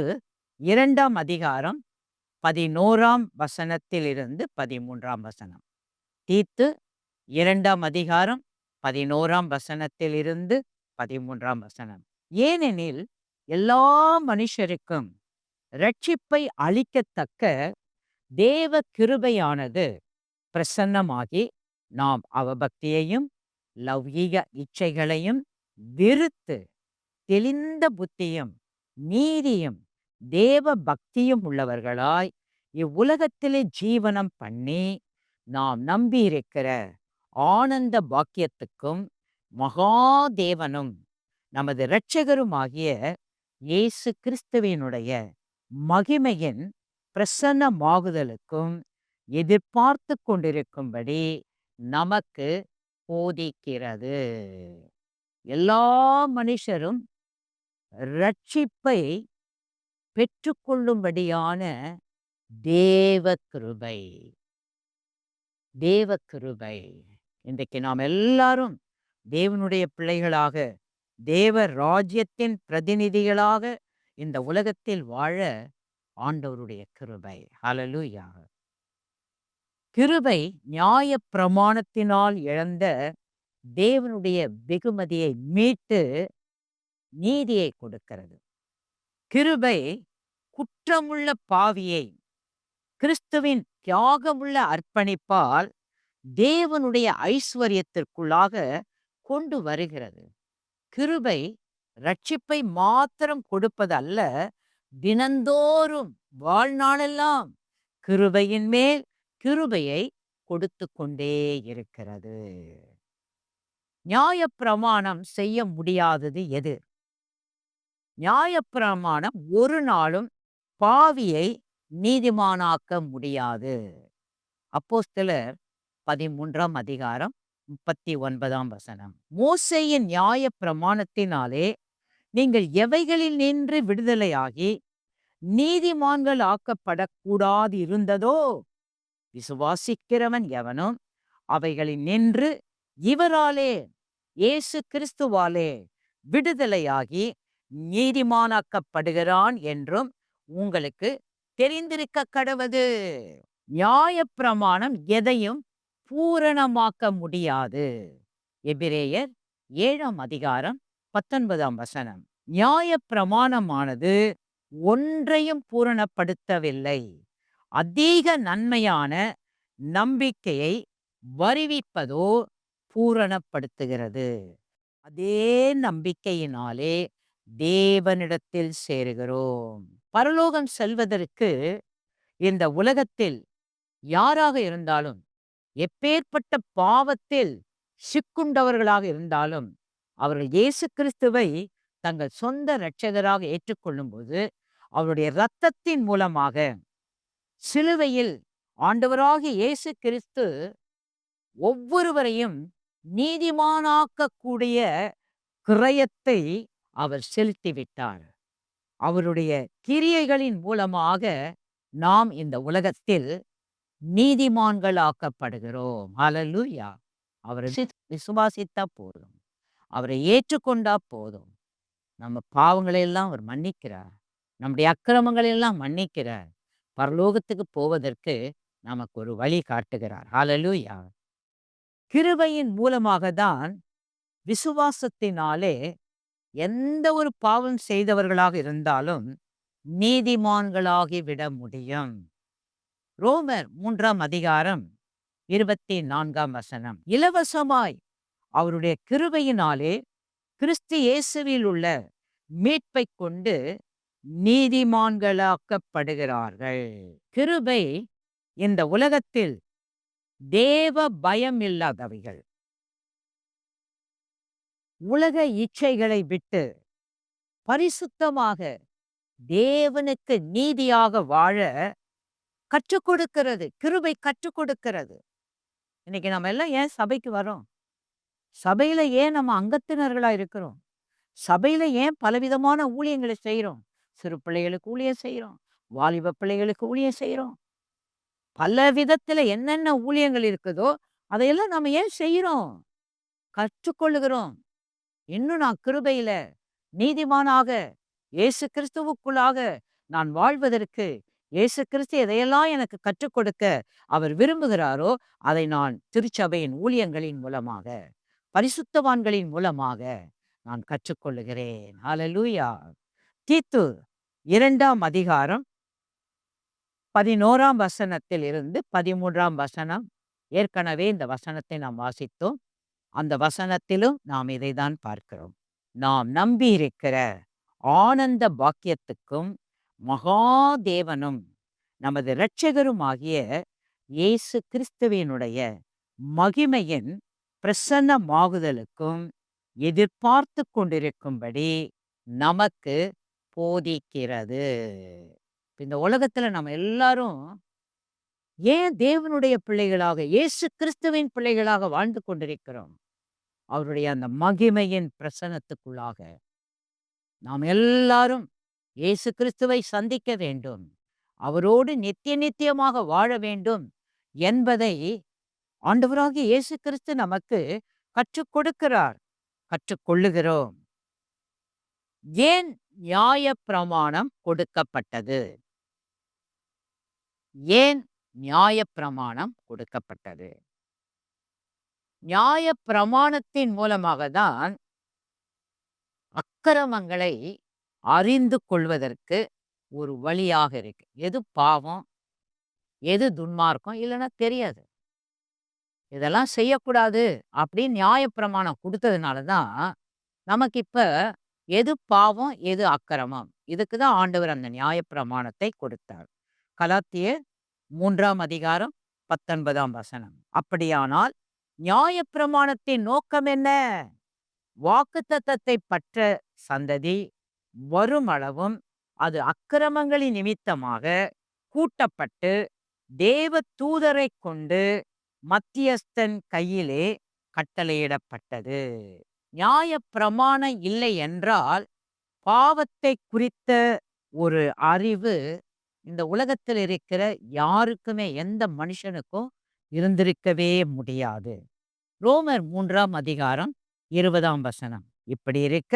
2ஆம் அதிகாரம் 11ஆம் வசனத்திலிருந்து 13ஆம் வசனம். தீத்து 2ஆம் அதிகாரம் 11ஆம் வசனத்திலிருந்து 13ஆம் வசனம். ஏனெனில் எல்லா மனுஷருக்கும் ரட்சிப்பை அளிக்கத்தக்க தேவ கிருபையானது பிரசன்னமாகி, நாம் அவபக்தியையும் லௌகீக இச்சைகளையும் வெறுத்து தெளிந்த புத்தியும் நீதியும் தேவ பக்தியும் உள்ளவர்களாய் இவ்வுலகத்திலே ஜீவனம் பண்ணி, நாம் நம்பியிருக்கிற ஆனந்த பாக்கியத்துக்கும் மகாதேவனும் நமது இரட்சகருமாகிய இயேசு கிறிஸ்துவினுடைய மகிமையின் பிரசன்னமாகுதலுக்கும் எதிர்பார்த்து கொண்டிருக்கும்படி நமக்கு போதிக்கிறது. எல்லா மனுஷரும் ரட்சிப்பை பெற்றுக்கொள்ளும்படியான தேவ கிருபை. தேவ கிருபை. இன்றைக்கு நாம் எல்லாரும் தேவனுடைய பிள்ளைகளாக, தேவ ராஜ்யத்தின் பிரதிநிதிகளாக இந்த உலகத்தில் வாழ ஆண்டவருடைய கிருபை. ஹல்லேலூயா. கிருபை நியாய பிரமாணத்தினால் இழந்த தேவனுடைய வெகுமதியை மீட்டு நீதியை கொடுக்கிறது. கிருபை குற்றமுள்ள பாவியை கிறிஸ்துவின் தியாகமுள்ள அர்ப்பணிப்பால் தேவனுடைய ஐஸ்வர்யத்திற்குள்ளாக கொண்டு வருகிறது. கிருபை ரட்சிப்பை மாத்திரம் கொடுப்பதல்ல, தினந்தோறும் வாழ்நாளெல்லாம் கிருபையின் மேல் கிருபையை கொடுத்து கொண்டே இருக்கிறது. நியாயப்பிரமாணம் செய்ய முடியாதது எது? நியாயப்பிரமாணம் ஒரு நாளும் பாவியை நீதிமானாக்க முடியாது. அப்போஸ்தலர் 13ஆம் அதிகாரம் 39ஆம் வசனம். மோசேயின் நியாயப் பிரமாணத்தினாலே நீங்கள் எவைகளில் நின்று விடுதலையாகி நீதிமான்கள் ஆக்கப்படக்கூடாது இருந்ததோ, விசுவாசிக்கிறவன் எவனும் அவைகளில் நின்று இவராலே, இயேசு கிறிஸ்துவாலே விடுதலையாகி நீதிமானாக்கப்படுகிறான் என்றும் உங்களுக்கு தெரிந்திருக்க கடவது. நியாயப்பிரமாணம் எதையும் பூரணமாக்க முடியாது. எபிரேயர் 7ஆம் அதிகாரம் 19ஆம் வசனம். நியாயப்பிரமாணமானது ஒன்றையும் பூரணப்படுத்தவில்லை. அதிக நன்மையான நம்பிக்கையை வருவிப்பதோ பூரணப்படுத்துகிறது. அதே நம்பிக்கையினாலே தேவனிடத்தில் சேருகிறோம். பரலோகம் செல்வதற்கு இந்த உலகத்தில் யாராக இருந்தாலும், எப்பேற்பட்ட பாவத்தில் சிக்குண்டவர்களாக இருந்தாலும், அவர்கள் இயேசு கிறிஸ்துவை தங்கள் சொந்த இரட்சகராக ஏற்றுக்கொள்ளும்போது, அவருடைய இரத்தத்தின் மூலமாக சிலுவையில் ஆண்டவராகிய இயேசு கிறிஸ்து ஒவ்வொருவரையும் நீதிமானாக்கக்கூடிய கிரயத்தை அவர் செலுத்திவிட்டார். அவருடைய கிரியைகளின் மூலமாக நாம் இந்த உலகத்தில் நீதிமான்களாக்கப்படுகிறோம். ஹல்லேலூயா. அவரை விசுவாசித்தா போதும், அவரை ஏற்றுக்கொண்டா போதும். நம்ம பாவங்களை எல்லாம் அவர் மன்னிக்கிறார், நம்முடைய அக்கிரமங்களை எல்லாம் மன்னிக்கிறார். பரலோகத்துக்கு போவதற்கு நமக்கு ஒரு வழி காட்டுகிறார். ஹல்லேலூயா. கிருபையின் மூலமாக தான் விசுவாசத்தினாலே எந்த ஒரு பாவம் செய்தவர்களாக இருந்தாலும் நீதிமான்களாகி விட முடியும். ரோமர் 3ஆம் அதிகாரம் 24ஆம் வசனம். இலவசமாய் அவருடைய கிருபையினாலே கிறிஸ்து இயேசுவில் உள்ள மீட்பை கொண்டு நீதிமான்களாக்கப்படுகிறார்கள். கிருபை இந்த உலகத்தில் தேவ பயம் இல்லாதவைகள், உலக இச்சைகளை விட்டு பரிசுத்தமாக தேவனுக்கு நீதியாக வாழ கற்றுக் கொடுக்கிறது. கிருபை கற்றுக் கொடுக்கிறது. இன்னைக்கு நம்ம எல்லாம் ஏன் சபைக்கு வரோம்? சபையில ஏன் நம்ம அங்கத்தினர்களா இருக்கிறோம்? சபையில ஏன் பலவிதமான ஊழியங்களை செய்கிறோம்? சிறு பிள்ளைகளுக்கு ஊழியம் செய்கிறோம், வாலிப பிள்ளைகளுக்கு ஊழியம் செய்கிறோம். பல விதத்துல என்னென்ன ஊழியங்கள் இருக்குதோ அதையெல்லாம் நம்ம ஏன் செய்கிறோம்? கற்றுக்கொள்ளுகிறோம். இன்னும் நான் கிருபையில நீதிமானாக இயேசு கிறிஸ்துவுக்குள்ளாக நான் வாழ்வதற்கு இயேசு கிறிஸ்து எதையெல்லாம் எனக்கு கற்றுக் கொடுக்க அவர் விரும்புகிறாரோ அதை நான் திருச்சபையின் ஊழியங்களின் மூலமாக, பரிசுத்தவான்களின் மூலமாக நான் கற்றுக்கொள்ளுகிறேன். ஹல்லேலூயா. தீத்து 2ஆம் அதிகாரம் 11ஆம் வசனத்தில் இருந்து 13ஆம் வசனம். ஏற்கனவே இந்த வசனத்தை நாம் வாசித்தோம். அந்த வசனத்திலும் நாம் இதைதான் பார்க்கிறோம். நாம் நம்பியிருக்கிற ஆனந்த பாக்கியத்துக்கும் மகாதேவனும் நமது இரட்சகருமாகிய இயேசு கிறிஸ்துவினுடைய மகிமையின் பிரசன்னமாகுதலுக்கும் எதிர்பார்த்து கொண்டிருக்கும்படி நமக்கு போதிக்கிறது. இந்த உலகத்துல நம்ம எல்லாரும் ஏன் தேவனுடைய பிள்ளைகளாக, இயேசு கிறிஸ்துவின் பிள்ளைகளாக வாழ்ந்து கொண்டிருக்கிறோம்? அவருடைய அந்த மகிமையின் பிரசன்னத்துக்குள்ளாக நாம் எல்லாரும் இயேசு கிறிஸ்துவை சந்திக்க வேண்டும், அவரோடு நித்திய நித்தியமாக வாழ வேண்டும் என்பதை ஆண்டவராகிய இயேசு கிறிஸ்து நமக்கு கற்றுக் கொடுக்கிறார், கற்றுக்கொள்ளுகிறோம். ஏன் நியாயப்பிரமாணம் கொடுக்கப்பட்டது? ஏன் நியாயப்பிரமாணம் கொடுக்கப்பட்டது? நியாயப்பிரமாணத்தின் மூலமாக தான் அக்கிரமங்களை அறிந்து கொள்வதற்கு ஒரு வழியாக இருக்கு. எது பாவம், எது துன்மார்க்கம் இல்லைன்னா தெரியாது. இதெல்லாம் செய்யக்கூடாது அப்படின்னு நியாயப்பிரமாணம் கொடுத்ததுனால தான் நமக்கு இப்ப எது பாவம், எது அக்கிரமம், இதுக்கு தான் ஆண்டவர் அந்த நியாயப்பிரமாணத்தை கொடுத்தார். கலாத்தியர் 3ஆம் அதிகாரம் 19ஆம் வசனம். அப்படியானால் நியாயப்பிரமாணத்தின் நோக்கம் என்ன? வாக்குத்தத்தத்தை பற்ற சந்ததி வருமளவும் அது அக்கிரமங்களின் நிமித்தமாக கூட்டப்பட்டு தேவ தூதரை கொண்டு மத்தியஸ்தன் கையிலே கட்டளையிடப்பட்டது. நியாயப்பிரமாணம் இல்லை என்றால் பாவத்தை குறித்த ஒரு அறிவு இந்த உலகத்தில் இருக்கிற யாருக்குமே, எந்த மனுஷனுக்கும் இருந்திருக்கவே முடியாது. ரோமர் 3 இப்படி இருக்க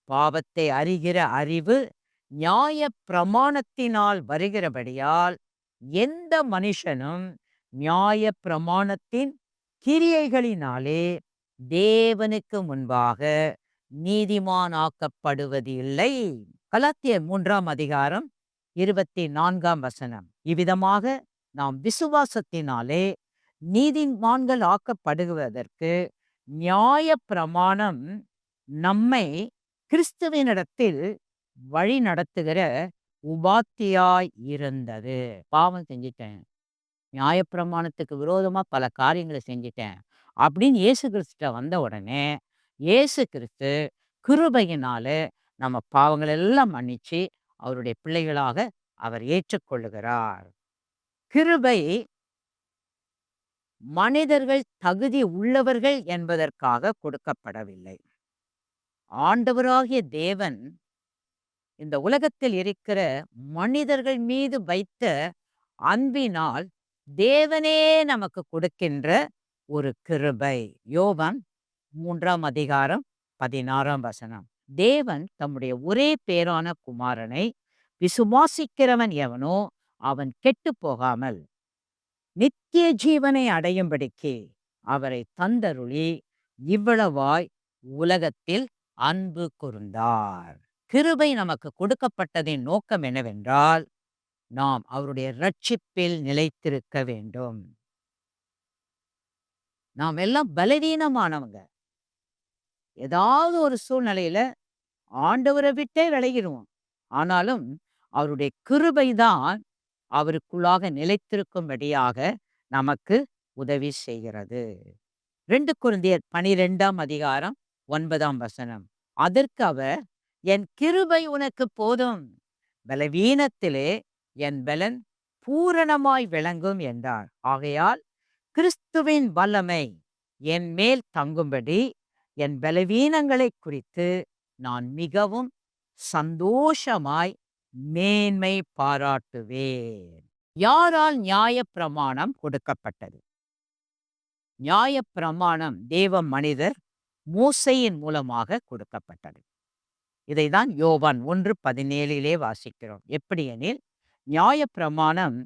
பாவத்தை அறிகிற அறிவு நியாய பிரமாணத்தினால் வருகிறபடியால் எந்த மனுஷனும் நியாய பிரமாணத்தின் கிரியைகளினாலே தேவனுக்கு முன்பாக நீதிமானாக்கப்படுவது இல்லை. கலாத்தியர் 3 இவ்விதமாக நாம் விசுவாசத்தினாலே நீதிமான்கள் ஆக்கப்படுவதற்கு நியாய பிரமாணம் நம்மை கிறிஸ்துவினிடத்தில் வழி நடத்துகிற உபாத்தியாய் இருந்தது. பாவம் செஞ்சிட்டேன், நியாயப்பிரமாணத்துக்கு விரோதமா பல காரியங்களை செஞ்சிட்டேன் அப்படின்னு இயேசு கிறிஸ்துட்ட வந்த உடனே இயேசு கிறிஸ்து கிருபையினால நம்ம பாவங்கள் எல்லாம் மன்னிச்சு அவருடைய பிள்ளைகளாக அவர் ஏற்றுக்கொள்ளுகிறார். கிருபை மனிதர்கள் தகுதி உள்ளவர்கள் என்பதற்காக கொடுக்கப்படவில்லை. ஆண்டவராகிய தேவன் இந்த உலகத்தில் இருக்கிற மனிதர்கள் மீது வைத்த அன்பினால் தேவனே நமக்கு கொடுக்கின்ற ஒரு கிருபை. யோவான் 3:16. தேவன் தம்முடைய ஒரே பேரான குமாரனை விசுவாசிக்கிறவன் எவனோ அவன் கெட்டு போகாமல் நித்திய ஜீவனை அடையும்படிக்கு அவரை தந்தருளி இவ்வளவாய் உலகத்தில் அன்பு கூர்ந்தார். கிருபை நமக்கு கொடுக்கப்பட்டதின் நோக்கம் என்னவென்றால் நாம் அவருடைய ரட்சிப்பில் நிலைத்திருக்க வேண்டும். நாம் எல்லாம் பலவீனமானவங்க. ஏதாவது ஒரு சூழ்நிலையில ஆண்டவரை விட்டே விலகிடுவோம். ஆனாலும் அவருடைய கிருபை தான் அவருக்குள்ளாக நிலைத்திருக்கும்படியாக நமக்கு உதவி செய்கிறது. 2 கொரிந்தியர் 12:9. அதற்கு அவர், என் கிருபை உனக்கு போதும், பலவீனத்திலே என் பலன் பூரணமாய் விளங்கும் என்றார். ஆகையால் கிறிஸ்துவின் வல்லமை என் மேல் தங்கும்படி என் பலவீனங்களை குறித்து நான் மிகவும் சந்தோஷமாய் மேன்மை பாராட்டுவேன். யாரால் நியாயப்பிரமாணம் கொடுக்கப்பட்டது? நியாயப்பிரமாணம் தேவ மனிதர் மோசேயின் மூலமாக கொடுக்கப்பட்டது. இதைதான் யோவான் 1:17 வாசிக்கிறோம். எப்படியெனில் நியாயப்பிரமாணம்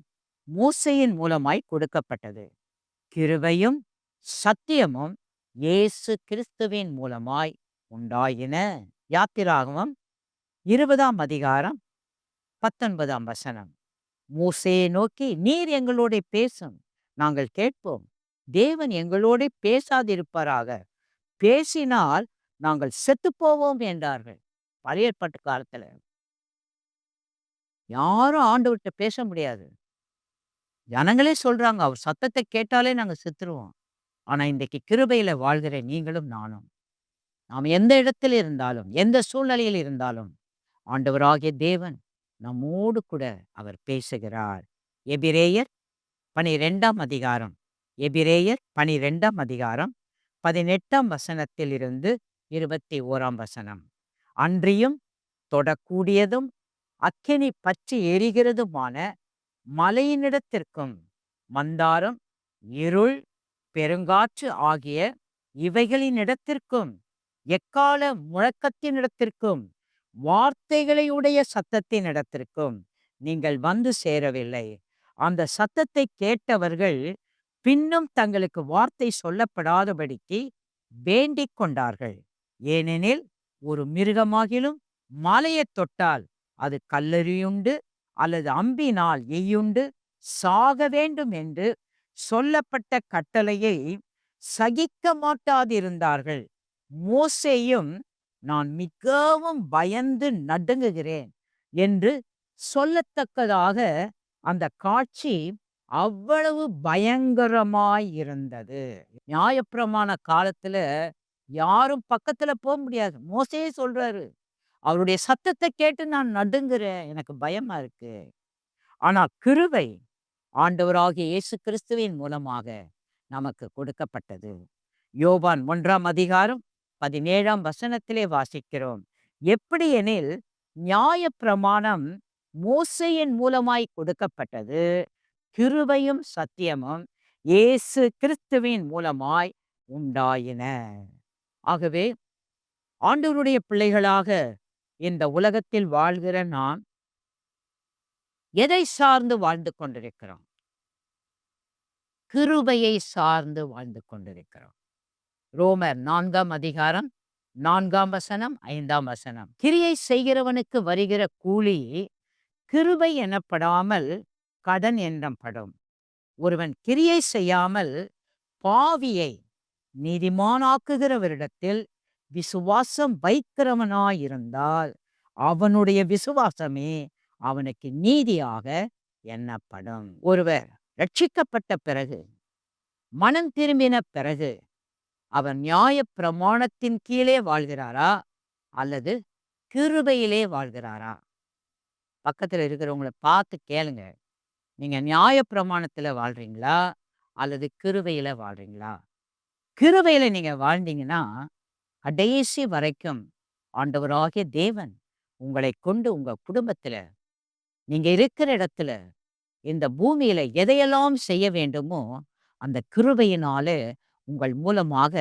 மோசேயின் மூலமாய் கொடுக்கப்பட்டது, கிருபையும் சத்தியமும் இயேசு கிறிஸ்துவின் மூலமாய் உண்டாயின. யாத்திராகமம் 20:19. மோசேயை நோக்கி, நீர் எங்களோட பேசும், நாங்கள் கேட்போம். தேவன் எங்களோட பேசாதிருப்பாராக, பேசினால் நாங்கள் செத்துப்போவோம் என்றார்கள். பழைய ஏற்பாட்டு காலத்துல யாரும் ஆண்டவர்கிட்ட பேச முடியாது. ஜனங்களே சொல்றாங்க, அவர் சத்தத்தை கேட்டாலே நாங்க செத்துருவோம். ஆனா இன்றைக்கு கிருபையில வாழ்கிற நீங்களும் நானும், நாம் எந்த இடத்தில் இருந்தாலும் எந்த சூழ்நிலையில் இருந்தாலும் ஆண்டவராகிய தேவன் நம்மோடு கூட அவர் பேசுகிறார். எபிரேயர் 12:. எபிரேயர் 12:18 21. அன்றியும் தொடக்கூடியதும் அக்கினி பற்றி எரிகிறதுமான மலையினிடத்திற்கும் மந்தாரம், இருள், பெருங்காற்று ஆகிய இவைகளினிடத்திற்கும் எக்கால முழக்கத்தினிடத்திற்கும் வார்த்தைகளை உடைய சத்தத்தினிடத்திற்கும் நீங்கள் வந்து சேரவில்லை. அந்த சத்தத்தை கேட்டவர்கள் பின்னும் தங்களுக்கு வார்த்தை சொல்லப்படாதபடிக்கு வேண்டிக் கொண்டார்கள். ஏனெனில் ஒரு மிருகமாகிலும் மலையைத் தொட்டால் அது கல்லெறியுண்டு அல்லது அம்பினால் எய்யுண்டு சாக வேண்டும் என்று சொல்லப்பட்ட கட்டளையை சகிக்க மாட்டாதிருந்தார்கள். மோசேயும் நான் மிகவும் பயந்து நடுங்குகிறேன் என்று சொல்லத்தக்கதாக அந்த காட்சி அவ்வளவு பயங்கரமாய் இருந்தது. நியாயப்பிரமாண காலத்துல யாரும் பக்கத்துல போக முடியாது. மோசே சொல்றாரு, அவருடைய சத்தத்தை கேட்டு நான் நடுங்குறேன், எனக்கு பயமா இருக்கு. ஆனா கிருபை ஆண்டவராகிய இயேசு கிறிஸ்துவின் மூலமாக நமக்கு கொடுக்கப்பட்டது. யோவான் 1ஆம் அதிகாரம் 17ஆம் வசனத்திலே வாசிக்கிறோம். எப்படி எனில், நியாயப்பிரமாணம் மோசேயின் மூலமாய் கொடுக்கப்பட்டது, கிருபையும் சத்தியமும் இயேசு கிறிஸ்துவின் மூலமாய் உண்டாயின. ஆகவே ஆண்டவருடைய பிள்ளைகளாக இந்த உலகத்தில் வாழ்கிற நாம் எதை சார்ந்து வாழ்ந்து கொண்டிருக்கிறோம்? கிருபையை சார்ந்து வாழ்ந்து கொண்டிருக்கிறோம். ரோமர் 4ஆம் அதிகாரம் 4ஆம் வசனம் 5ஆம் வசனம். கிரியை செய்கிறவனுக்கு வருகிற கூலி கிருபை எனப்படாமல் கடன் எனப்படும். ஒருவன் கிரியை செய்யாமல் பாவியை நீதிமானாக்குகிறவரிடத்தில் விசுவாசம் வைக்கிறவனாயிருந்தால் அவனுடைய விசுவாசமே அவனுக்கு நீதியாக எண்ணப்படும். ஒருவர் ரட்சிக்கப்பட்ட பிறகு, மனம் திரும்பின பிறகு, அவர் நியாயப் பிரமாணத்தின் கீழே வாழ்கிறாரா அல்லது கிருபையிலே வாழ்கிறாரா? பக்கத்துல இருக்கிறவங்கள பார்த்து கேளுங்க. நீங்க நியாயப் பிரமாணத்துல வாழ்றீங்களா அல்லது கிருபையில வாழ்றீங்களா? கிருபையில நீங்க வாழ்ந்தீங்கன்னா கடைசி வரைக்கும் ஆண்டவராகிய தேவன் உங்களை கொண்டு உங்க குடும்பத்துல, நீங்க இருக்கிற இடத்துல, இந்த பூமியில எதையெல்லாம் செய்ய வேண்டுமோ அந்த கிருபையினாலே உங்கள் மூலமாக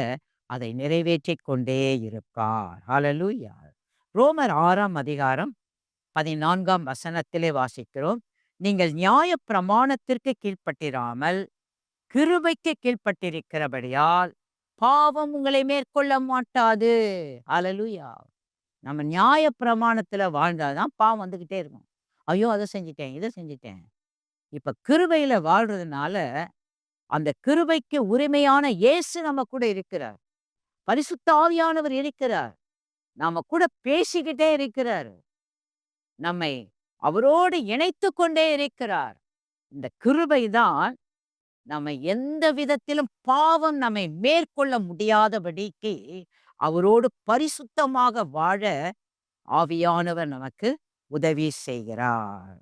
அதை நிறைவேற்றிக் கொண்டே இருப்பார். ஹalleluya. ரோமர் 6ஆம் அதிகாரம் 14ஆம் வசனத்திலே வாசிக்கிறோம். நீங்கள் நியாயப் பிரமாணத்திற்கு கீழ்ப்பட்டிராமல் கிருபைக்கு கீழ்ப்பட்டிருக்கிறபடியால் பாவம் உங்களை மேற்கொள்ள மாட்டாது. ஹalleluya. நம்ம நியாயப் பிரமாணத்துல வாழ்ந்தாதான் பாவம் வந்துகிட்டே இருக்கும். ஐயோ, அதை செஞ்சிட்டேன், இதை செஞ்சிட்டேன். இப்ப கிருபையில வாழ்றதுனால அந்த கிருபைக்கு உரிமையான இயேசு நம்ம கூட இருக்கிறார். பரிசுத்த ஆவியானவர் இருக்கிறார். நாம கூட பேசிக்கிட்டே இருக்கிறார். நம்மை அவரோடு இணைத்துக் கொண்டே இருக்கிறார். இந்த கிருபை தான் நம்ம எந்த விதத்திலும் பாவம் நம்மை மேற்கொள்ள முடியாதபடிக்கு அவரோடு பரிசுத்தமாக வாழ ஆவியானவர் நமக்கு உதவி செய்கிறார்.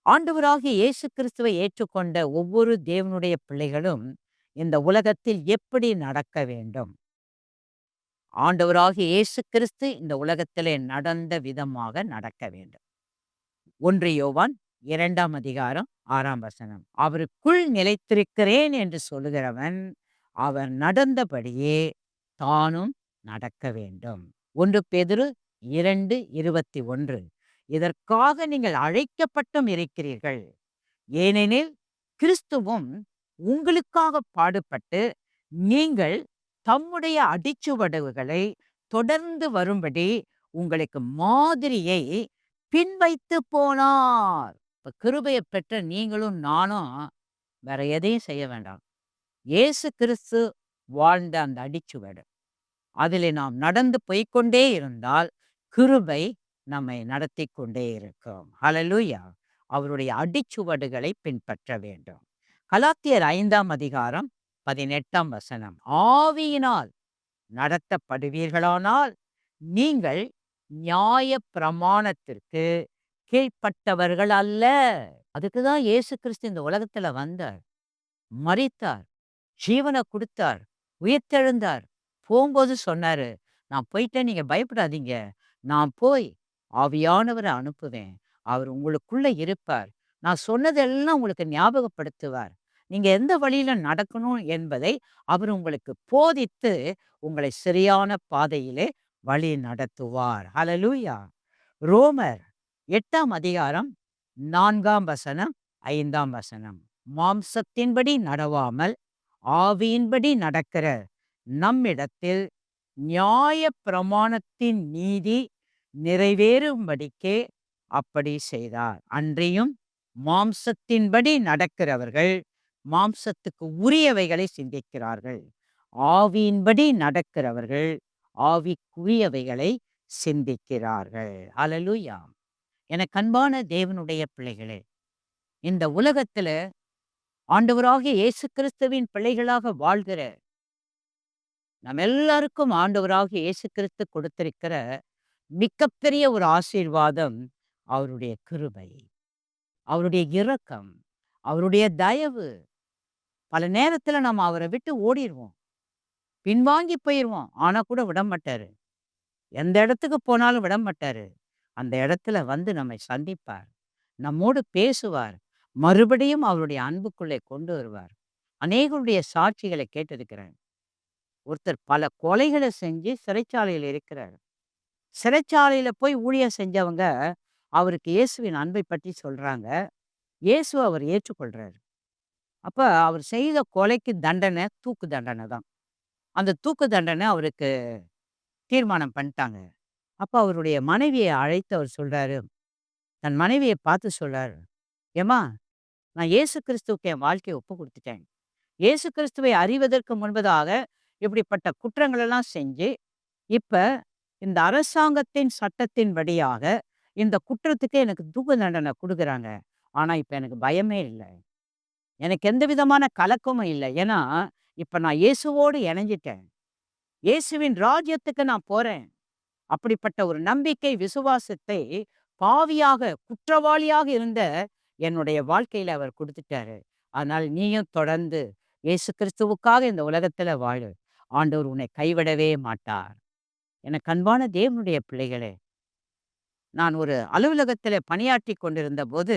ஆண்டவராகிய இயேசு கிறிஸ்துவை ஏற்றுக்கொண்ட ஒவ்வொரு தேவனுடைய பிள்ளைகளும் இந்த உலகத்தில் எப்படி நடக்க வேண்டும்? ஆண்டவராகிய இயேசு கிறிஸ்து இந்த உலகத்திலே நடந்த விதமாக நடக்க வேண்டும். 1 யோவான் 2ஆம் அதிகாரம் 6ஆம் வசனம். அவருக்குள் நிலைத்திருக்கிறேன் என்று சொல்லுகிறவன் அவர் நடந்தபடியே தானும் நடக்க வேண்டும். 1 பேதுரு 2:21. இதற்காக நீங்கள் அழைக்கப்பட்டும் இருக்கிறீர்கள். ஏனெனில் கிறிஸ்துவும் உங்களுக்காக பாடுபட்டு நீங்கள் தம்முடைய அடிச்சுவடுகளை தொடர்ந்து வரும்படி உங்களுக்கு மாதிரியை பின்வைத்து போனார். இப்ப கிருபையை பெற்ற நீங்களும் நானும் வேற எதையும் செய்ய வேண்டாம். இயேசு கிறிஸ்து வாழ்ந்த அந்த அடிச்சுவடு, அதிலே நாம் நடந்து போய்க்கொண்டே இருந்தால் கிருபை நம்மை நடத்தி கொண்டே இருக்கும். ஹalleluya. அவருடைய அடிச்சுவடுகளை பின்பற்ற வேண்டும். கலாத்தியர் 5ஆம் அதிகாரம் 18ஆம் வசனம். ஆவியினால் நடத்தப்படுவீர்களானால் நீங்கள் நியாய பிரமாணத்திற்கு கீழ்ப்பட்டவர்கள் அல்ல. அதுக்குதான் இயேசு கிறிஸ்து இந்த உலகத்துல வந்தார், மரித்தார், ஜீவனை கொடுத்தார், உயிர்த்தெழுந்தார். போகும்போது சொன்னாரு, நான் போயிட்டேன், நீங்க பயப்படாதீங்க, நான் போய் ஆவியானவரை அனுப்புவேன், அவர் உங்களுக்குள்ள இருப்பார், நான் சொன்னதெல்லாம் உங்களுக்கு ஞாபகப்படுத்துவார், நீங்க எந்த வழியில நடக்கணும் என்பதை அவர் உங்களுக்கு போதித்து உங்களை சரியான பாதையிலே வழி நடத்துவார். ஹalleluya. ரோமர் 8ஆம் அதிகாரம் 4ஆம் வசனம் 5ஆம் வசனம். மாம்சத்தின்படி நடவாமல் ஆவியின்படி நடக்கிற நம்மிடத்தில் நியாய பிரமாணத்தின் நீதி நிறைவேறும்படிக்கே அப்படி செய்தார். அன்றியும் மாம்சத்தின்படி நடக்கிறவர்கள் மாம்சத்துக்கு உரியவைகளை சிந்திக்கிறார்கள், ஆவியின்படி நடக்கிறவர்கள் ஆவிக்குரியவைகளை சிந்திக்கிறார்கள். ஹalleluya. எனக்கு அன்பான தேவனுடைய பிள்ளைகளே, இந்த உலகத்துல ஆண்டவராகிய இயேசு கிறிஸ்துவின் பிள்ளைகளாக வாழ்கிற நம்ம எல்லாருக்கும் ஆண்டவராகிய இயேசு கிறிஸ்து கொடுத்திருக்கிற மிகப்பெரிய ஒரு ஆசீர்வாதம் அவருடைய கிருபை. அவருடைய இரக்கம், அவருடைய தயவு. பல நேரத்துல நம்ம அவரை விட்டு ஓடிருவோம், பின்வாங்கி போயிருவோம். ஆனா கூட விடமாட்டாரு. எந்த இடத்துக்கு போனாலும் விடமாட்டாரு. அந்த இடத்துல வந்து நம்மை சந்திப்பார், நம்மோடு பேசுவார், மறுபடியும் அவருடைய அன்புக்குள்ளே கொண்டு வருவார். அநேகருடைய சாட்சிகளை கேட்டிருக்கிறேன். ஒருத்தர் பல கொலைகளை செஞ்சு சிறைச்சாலையில் இருக்கிறார். சிறைச்சாலையில போய் ஊழியம் செஞ்சவங்க அவருக்கு இயேசுவின் அன்பை பற்றி சொல்றாங்க. இயேசுவ அவர் ஏற்றுக்கொள்றாரு. அப்ப அவர் செய்த கொலைக்கு தண்டனை தூக்கு தண்டனை தான். அந்த தூக்கு தண்டனை அவருக்கு தீர்மானம் பண்ணிட்டாங்க. அப்ப அவருடைய மனைவியை அழைத்து அவர் சொல்றாரு, தன் மனைவிய பார்த்து சொல்றாரு, "ஏம்மா, நான் இயேசு கிறிஸ்துவுக்கு என் வாழ்க்கைய ஒப்பு குடுத்துட்டேன். இயேசு கிறிஸ்துவை அறிவதற்கு முன்பதாக இப்படிப்பட்ட குற்றங்கள் எல்லாம் செஞ்சு, இப்ப இந்த அரசாங்கத்தின் சட்டத்தின்படியாக இந்த குற்றத்துக்கு எனக்கு தூக்கு தண்டனை குடுக்குறாங்க. ஆனா இப்ப எனக்கு பயமே இல்ல. எனக்கு எந்த விதமான கலக்கமும் இல்ல. ஏன்னா, இப்ப நான் இயேசுவோடு இணைஞ்சிட்டேன். இயேசுவின் ராஜ்யத்துக்கு நான் போறேன்." அப்படிப்பட்ட ஒரு நம்பிக்கை, விசுவாசத்தை பாவியாக, குற்றவாளியாக இருந்த என்னுடைய வாழ்க்கையில அவர் குடுத்துட்டாரு. அதனால் நீயும் தொடர்ந்து இயேசு கிறிஸ்துவுக்காக இந்த உலகத்துல வாழு. ஆண்டவர் உன்னை கைவிடவே மாட்டார். எனக்கு அன்பான தேவனுடைய பிள்ளைகளே, நான் ஒரு அலுவலகத்தில பணியாற்றிக் கொண்டிருந்தபோது,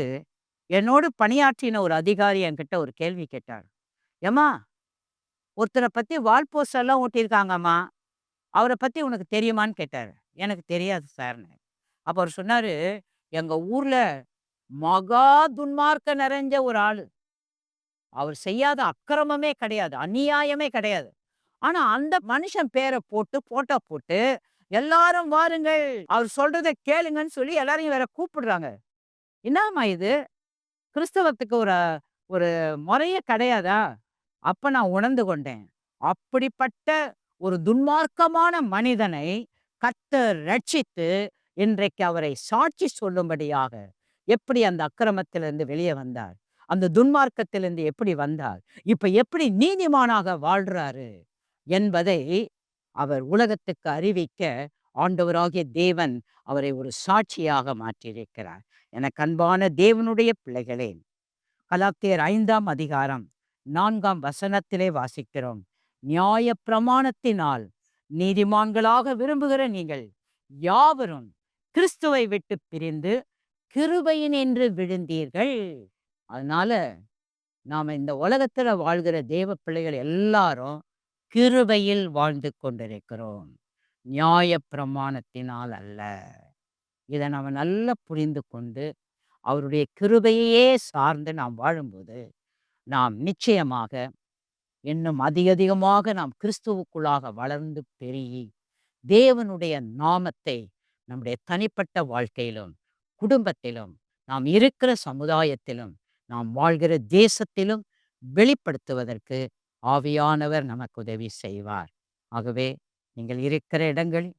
என்னோடு பணியாற்றின ஒரு அதிகாரி என்கிட்ட ஒரு கேள்வி கேட்டார். "ஏம்மா, ஒருத்தர பத்தி வால் போஸ்டர் எல்லாம் ஒட்டியிருக்காங்கம்மா. அவர பத்தி உனக்கு தெரியுமான்னு?" கேட்டாரு. எனக்கு தெரியாது சார்ன்னு. அப்ப அவரு சொன்னாரு, "எங்க ஊர்ல மகா துன்மார்க்கம் நிறைஞ்ச ஒரு ஆளு. அவர் செய்யாத அக்கிரமமே கிடையாது. அநியாயமே கிடையாது. ஆனா அந்த மனுஷன் பேர போட்டு, போட்டோ போட்டு, எல்லாரும் வாருங்கள், அவர் சொல்றத கேளுங்கன்னு சொல்லி எல்லாரையும் வேற கூப்பிடுறாங்க. என்னாம்மா இது? கிறிஸ்தவத்துக்கு ஒரு ஒரு முறையே கிடையாதா?" அப்ப நான் உணர்ந்து கொண்டேன். அப்படிப்பட்ட ஒரு துன்மார்க்கமான மனிதனை கர்த்தர் ரட்சித்து, இன்றைக்கு அவரை சாட்சி சொல்லும்படியாக எப்படி அந்த அக்கிரமத்திலிருந்து வெளியே வந்தார், அந்த துன்மார்க்கத்திலிருந்து எப்படி வந்தார், இப்ப எப்படி நீதிமானாக வாழ்றாரு என்பதை அவர் உலகத்துக்கு அறிவிக்க ஆண்டவராகிய தேவன் அவரை ஒரு சாட்சியாக மாற்றியிருக்கிறார். எனக்கு அன்பான தேவனுடைய பிள்ளைகளே, கலாத்தியர் 5ஆம் அதிகாரம் 4ஆம் வசனத்திலே வாசிக்கிறோம். "நியாயப் பிரமாணத்தினால் நீதிமான்களாக விரும்புகிற நீங்கள் யாவரும் கிறிஸ்துவை விட்டு பிரிந்து கிருபையினின்று விழுந்தீர்கள்." அதனால நாம இந்த உலகத்துல வாழ்கிற தேவ பிள்ளைகள் எல்லாரும் கிருபையில் வாழ்ந்து கொண்டிருக்கிறோம், நியாயப் பிரமாணத்தினால் அல்ல. இதை நம்ம நல்லா புரிந்து கொண்டு அவருடைய கிருபையையே சார்ந்து நாம் வாழும்போது, நாம் நிச்சயமாக இன்னும் அதிகமாக நாம் கிறிஸ்துவுக்குள்ளாக வளர்ந்து பெருகி, தேவனுடைய நாமத்தை நம்முடைய தனிப்பட்ட வாழ்க்கையிலும், குடும்பத்திலும், நாம் இருக்கிற சமுதாயத்திலும், நாம் வாழ்கிற தேசத்திலும் வெளிப்படுத்துவதற்கு ஆவியானவர் நமக்கு உதவி செய்வார். ஆகவே நீங்கள் இருக்கிற இடங்களில்,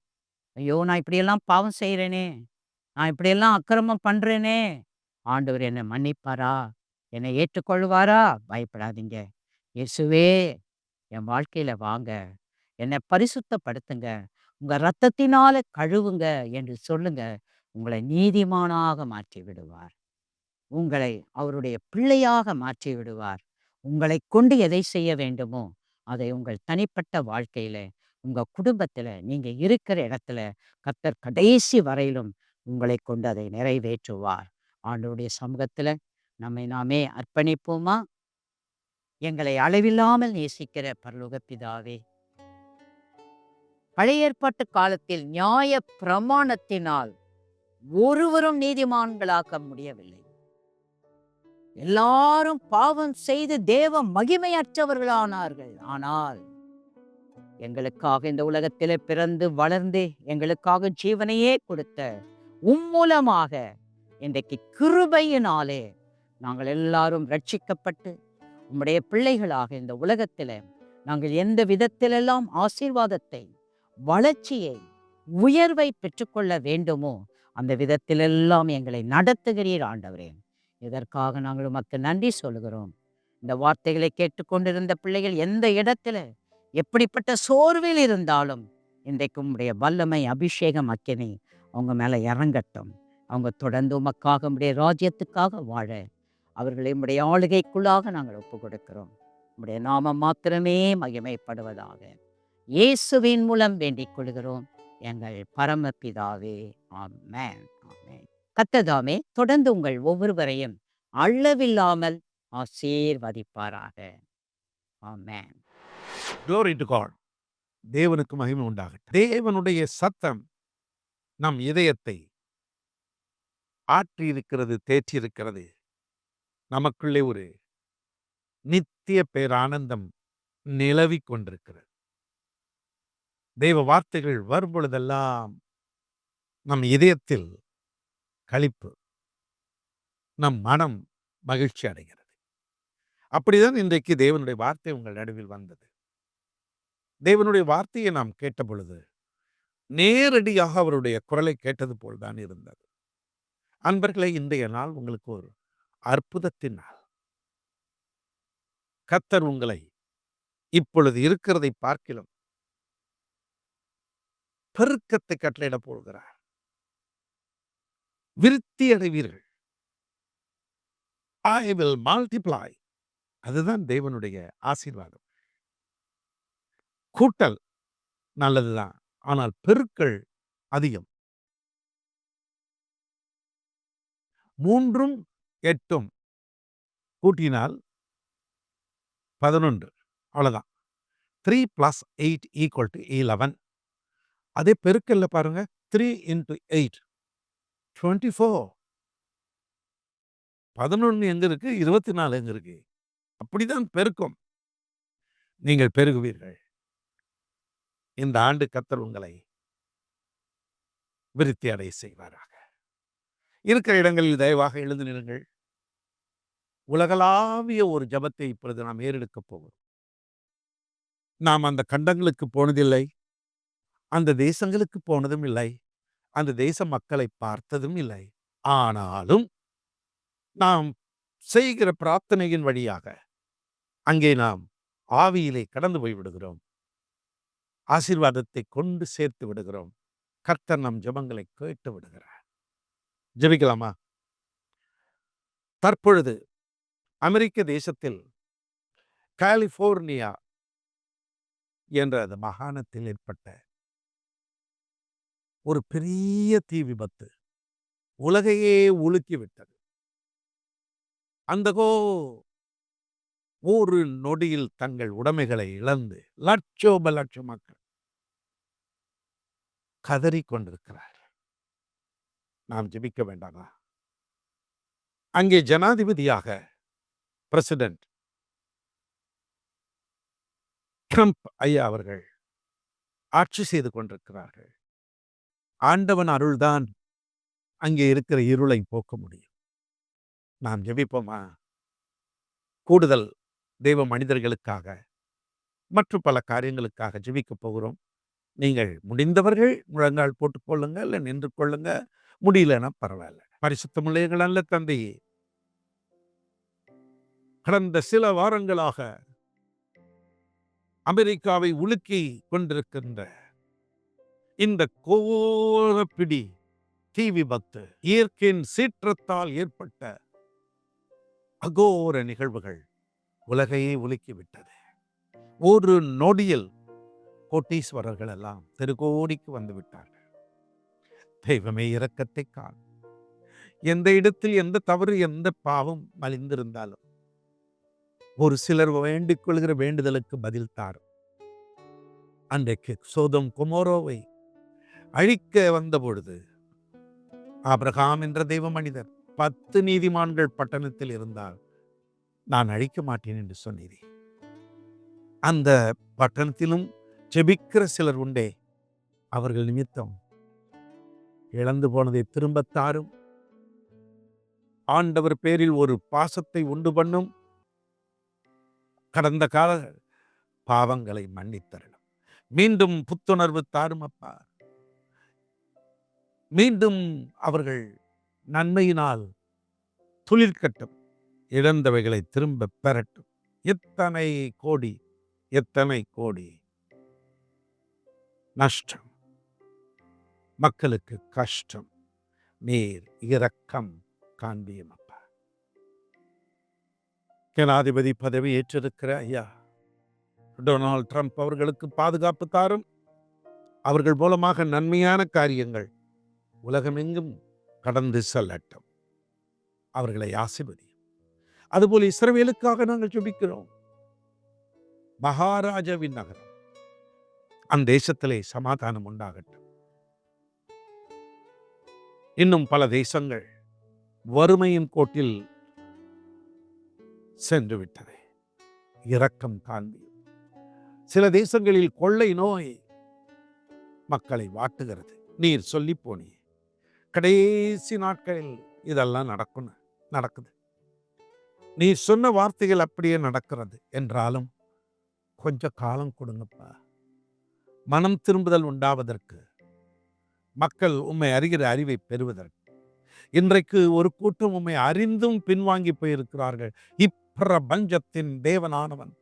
"ஐயோ, நான் இப்படியெல்லாம் பாவம் செய்கிறேனே, நான் இப்படியெல்லாம் அக்கிரமம் பண்றேனே, ஆண்டவர் என்னை மன்னிப்பாரா, என்னை ஏற்றுக்கொள்வாரா?" பயப்படாதீங்க. "இயேசுவே, என் வாழ்க்கையில வாங்க, என்னை பரிசுத்தப்படுத்துங்க, உங்க இரத்தத்தினால கழுவுங்க" என்று சொல்லுங்க. உங்களை நீதிமானாக மாற்றி விடுவார். உங்களை அவருடைய பிள்ளையாக மாற்றி விடுவார். உங்களை கொண்டு எதை செய்ய வேண்டுமோ அதை உங்கள் தனிப்பட்ட வாழ்க்கையில, உங்க குடும்பத்துல, நீங்க இருக்கிற இடத்துல கர்த்தர் கடைசி வரையிலும் உங்களை கொண்டு அதை நிறைவேற்றுவார். ஆண்டவருடைய சமூகத்துல நம்மை நாமே அர்ப்பணிப்போமா? எங்களை அளவில்லாமல் நேசிக்கிற பரலோக பிதாவே, பழைய ஏற்பாட்டு காலத்தில் நியாய பிரமாணத்தினால் ஒருவரும் நீதிமான்களாக்க முடியவில்லை. எல்லாரும் பாவம் செய்து தேவ மகிமையற்றவர்களானார்கள். ஆனால் எங்களுக்காக இந்த உலகத்திலே பிறந்து வளர்ந்து எங்களுக்காக ஜீவனையே கொடுத்த மூலமாக இன்றைக்கு கிருபையினாலே நாங்கள் எல்லாரும் ரட்சிக்கப்பட்டு உம்முடைய பிள்ளைகளாக இந்த உலகத்தில நாங்கள் எந்த விதத்திலெல்லாம் ஆசீர்வாதத்தை, வளர்ச்சியை, உயர்வை பெற்றுக்கொள்ள வேண்டுமோ அந்த விதத்திலெல்லாம் எங்களை நடத்துகிறீர் ஆண்டவரே. இதற்காக நாங்கள் உமக்கு நன்றி சொல்கிறோம். இந்த வார்த்தைகளை கேட்டுக்கொண்டிருந்த பிள்ளைகள் எந்த இடத்துல எப்படிப்பட்ட சோர்வில் இருந்தாலும் இன்றைக்கு உம்முடைய வல்லமை, அபிஷேகம், அக்கினி அவங்க மேல இறங்கட்டும். அவங்க தொடர்ந்து உமக்காக உம்முடைய ராஜ்யத்துக்காக வாழ அவர்களை உம்முடைய ஆளுகைக்குள்ளாக நாங்கள் ஒப்பு கொடுக்கிறோம். உம்முடைய நாமம் மாத்திரமே மகிமைப்படுவதாக இயேசுவின் மூலம் வேண்டிக் கொள்கிறோம் எங்கள் பரமபிதாவே. ஆமென். ஆமென். கர்த்தர் தொடர்ந்து உங்கள் ஒவ்வொருவரையும் அளவில்லாமல் ஆசீர்வதிப்பாராக. ஆமென்.
Glory to God. தேவனுக்கு மகிமை உண்டாகட்டும். தேவனுடைய சத்தம் நம் இதயத்தை ஆற்றியிருக்கிறது, தேற்றியிருக்கிறது. நமக்குள்ளே ஒரு நித்திய பேரானந்தம் நிலவிக் கொண்டிருக்கிறது. தேவ வார்த்தைகள் வரும்பொழுதெல்லாம் நம் இதயத்தில் களிப்பு, நம் மனம் மகிழ்ச்சி அடைகிறது. அப்படிதான் இன்றைக்கு தேவனுடைய வார்த்தை உங்கள் நடுவில் வந்தது. தேவனுடைய வார்த்தையை நாம் கேட்ட பொழுது நேரடியாக அவருடைய குரலை கேட்டது போல்தான் இருந்தது. அன்பர்களே, இன்றைய நாள் உங்களுக்கு ஒரு அற்புதத்தின் நாள். கர்த்தர் உங்களை இப்பொழுது இருக்கிறதை பார்க்கிலும் பெருக்கத்தை கட்டளையிட போகிறார். விருத்தி அடைவீர்கள். I will multiply. அதுதான் தேவனுடைய ஆசீர்வாதம். கூட்டல் நல்லதுதான், ஆனால் பெருக்கல் அதிகம். 3 8 கூட்டினால் 11, அவ்வளவுதான். 3 + 8 = 11. அதே பெருக்கல்ல பாருங்க, 3 × 8 24. 11 எங்க இருக்கு, 24 எங்க இருக்கு? அப்படிதான் பெருக்கம். நீங்கள் பெருகுவீர்கள். இந்த ஆண்டு கர்த்தர் உங்களை விருத்தி அடைய செய்வாராக. இருக்கிற இடங்களில் தயவாக எழுந்து நிறுங்கள். உலகளாவிய ஒரு ஜெபத்தை இப்பொழுது நாம் ஏறெடுக்கப் போகிறோம். நாம் அந்த கண்டங்களுக்கு போனதில்லை, அந்த தேசங்களுக்கு போனதும் இல்லை, அந்த தேச மக்களை பார்த்ததும் இல்லை. ஆனாலும் நாம் செய்கிற பிரார்த்தனையின் வழியாக அங்கே நாம் ஆவியிலே கடந்து போய் விடுகிறோம். ஆசீர்வாதத்தை கொண்டு சேர்த்து விடுகிறோம். கர்த்தர் நம் ஜெபங்களை கேட்டு விடுகிறார். ஜெபிக்கலாமா? தற்பொழுது அமெரிக்க தேசத்தில் கலிபோர்னியா என்ற அந்த மாகாணத்தில் ஏற்பட்ட ஒரு பெரிய தீ விபத்து உலகையே உலுக்கிவிட்டது. அந்த ஒரு நொடியில் தங்கள் உடைமைகளை இழந்து லட்சோப லட்சம் மக்கள் கதறிக்கொண்டிருக்கிறார். நாம் ஜெபிக்க வேண்டாமா? அங்கே ஜனாதிபதியாக பிரசிடென்ட் ட்ரம்ப் ஐயா அவர்கள் ஆட்சி செய்து கொண்டிருக்கிறார்கள். ஆண்டவன் அருள்தான் அங்கே இருக்கிற இருளை போக்க முடியும். நாம் ஜெபிப்போமா? கூடுதல் தெய்வ மனிதர்களுக்காக மற்றும் பல காரியங்களுக்காக ஜெபிக்கப் போகிறோம். நீங்கள் முடிந்தவர்கள் முழங்கால் போட்டுக்கொள்ளுங்க, இல்லை நின்று கொள்ளுங்க. முடியலன்னா பரவாயில்ல. பரிசுத்தமுள்ள எங்கள் நல்ல தந்தையே, கடந்த சில வாரங்களாக அமெரிக்காவை உலுக்கி கொண்டிருக்கின்ற இந்த கோரப்பிடி தீ விபத்து, இயற்கையின் சீற்றத்தால் ஏற்பட்ட அகோர நிகழ்வுகள் உலகையே உலுக்கிவிட்டது. ஒரு நொடியில் கோட்டீஸ்வரர்கள் எல்லாம் தெருகோடிக்கு வந்து விட்டார்கள். தெய்வமே, இரக்கத்தை காண். எந்த இடத்தில் எந்த தவறு, எந்த பாவம் மலிந்திருந்தாலும் ஒரு சிலர் வேண்டிக் கொள்கிற வேண்டுதலுக்கு பதில் தாரும். அன்றைக்கு சோதோம் கொமோரோவை அழிக்க வந்த பொழுது ஆபிரகாம் என்ற தெய்வ மனிதர் 10 நீதிமான்கள் பட்டணத்தில் இருந்தால் நான் அழிக்க மாட்டேன் என்று சொன்னீரே. அந்த பட்டணத்திலும் ஜெபிக்கிற சிலர் உண்டே, அவர்கள் நிமித்தம் இழந்து போனதை திரும்பத் தாரும். ஆண்டவர் பேரில் ஒரு பாசத்தை உண்டு பண்ணும். கடந்த கால பாவங்களை மன்னித்தரணும். மீண்டும் புத்துணர்வு தாரும் அப்பா. மீண்டும் அவர்கள் நன்மையினால் துளிர்க்கட்டும். இழந்தவைகளை திரும்ப பெறட்டும். எத்தனை கோடி நஷ்டம், மக்களுக்கு கஷ்டம், நீர் இரக்கம் காண்பியும் அப்பா. ஜனாதிபதி பதவி ஏற்றிருக்கிற ஐயா டொனால்ட் ட்ரம்ப் அவர்களுக்கு பாதுகாப்பு தாரும். அவர்கள் மூலமாக நன்மையான காரியங்கள் உலகமெங்கும் கடந்து செல்லட்டும். அவர்களை ஆசீர்வதியும். அதுபோல் இஸ்ரவேலுக்காக நாங்கள் ஜெபிக்கிறோம். மகாராஜாவின் நகரம், அந்த தேசத்திலே சமாதானம் உண்டாகட்டும். இன்னும் பல தேசங்கள் வறுமையின் கோட்டில் சென்று விட்டது. இரக்கம் காண்பி. சில தேசங்களில் கொள்ளை நோய் மக்களை வாட்டுகிறது. நீர் சொல்லி போனி கடைசி நாட்களில் இதெல்லாம் நடக்குது. நீ சொன்ன வார்த்தைகள் அப்படியே நடக்கிறது என்றாலும் கொஞ்சம் காலம் கொடுங்கப்பா. மனம் திரும்புதல் உண்டாவதற்கு, மக்கள் உம்மை அறிகிற அறிவை பெறுவதற்கு. இன்றைக்கு ஒரு கூட்டம் உம்மை அறிந்தும் பின்வாங்கி போயிருக்கிறார்கள். இப்பிரபஞ்சத்தின் தேவனானவன்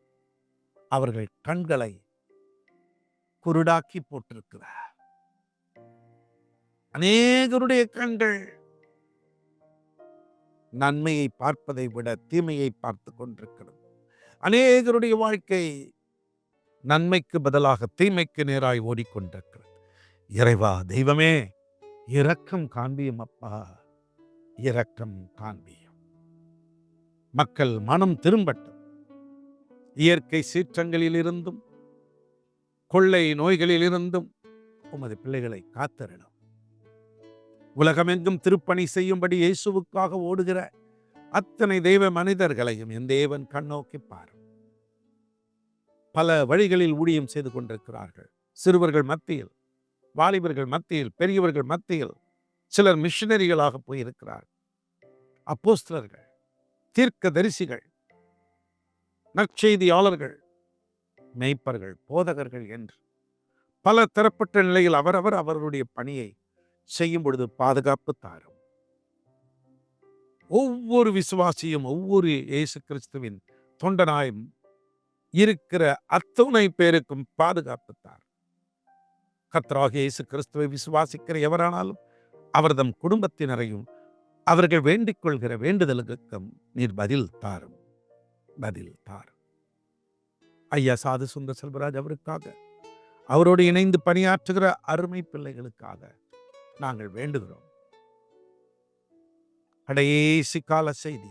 அவர்கள் கண்களை குருடாக்கி போட்டிருக்கிறார். அநேகருடைய கண்கள் நன்மையை பார்ப்பதை விட தீமையை பார்த்து கொண்டிருக்கிறது. அநேகருடைய வாழ்க்கை நன்மைக்கு பதிலாக தீமைக்கு நேராய் ஓடிக்கொண்டிருக்கிறது. இறைவா, தெய்வமே, இரக்கம் காண்பியும் அப்பா, இரக்கம் காண்பியும். மக்கள் மனம் திரும்பட்டும். இயற்கை சீற்றங்களில் இருந்தும் கொள்ளை நோய்களில் இருந்தும் உமது பிள்ளைகளை காத்தருளும். உலகமெங்கும் திருப்பணி செய்யும்படி இயேசுவுக்காக ஓடுகிற அத்தனை தெய்வ மனிதர்களையும் என் தேவன் கண்ணோக்கி பாரும். பல வழிகளில் ஊழியம் செய்து கொண்டிருக்கிறார்கள். சிறுவர்கள் மத்தியில், வாலிபர்கள் மத்தியில், பெரியவர்கள் மத்தியில். சிலர் மிஷனரிகளாக போயிருக்கிறார்கள். அப்போஸ்தலர்கள், தீர்க்க தரிசிகள், நற்செய்தியாளர்கள், மேய்ப்பர்கள், போதகர்கள் என்று பல தரப்பட்ட நிலையில் அவருடைய பணியை செய்யும் பொழுது பாதுகாப்பு தாரும். ஒவ்வொரு விசுவாசியும், ஒவ்வொரு இயேசு கிறிஸ்துவின் தொண்டனாயும் இருக்கிற அத்துணை பேருக்கும் பாதுகாப்பு தார். கர்த்தராகிய இயேசு கிறிஸ்துவை விசுவாசிக்கிற எவரானாலும் அவர்தம் குடும்பத்தினரையும் அவர்கள் வேண்டிக் கொள்கிற வேண்டுதலுக்கும் நீர் பதில் தாரும். ஐயா சாது சுந்தர் செல்வராஜ் அவருக்காக, அவரோடு இணைந்து பணியாற்றுகிற அருமை பிள்ளைகளுக்காக நாங்கள் வேண்டுகிறோம். கடைசி கால செய்தி,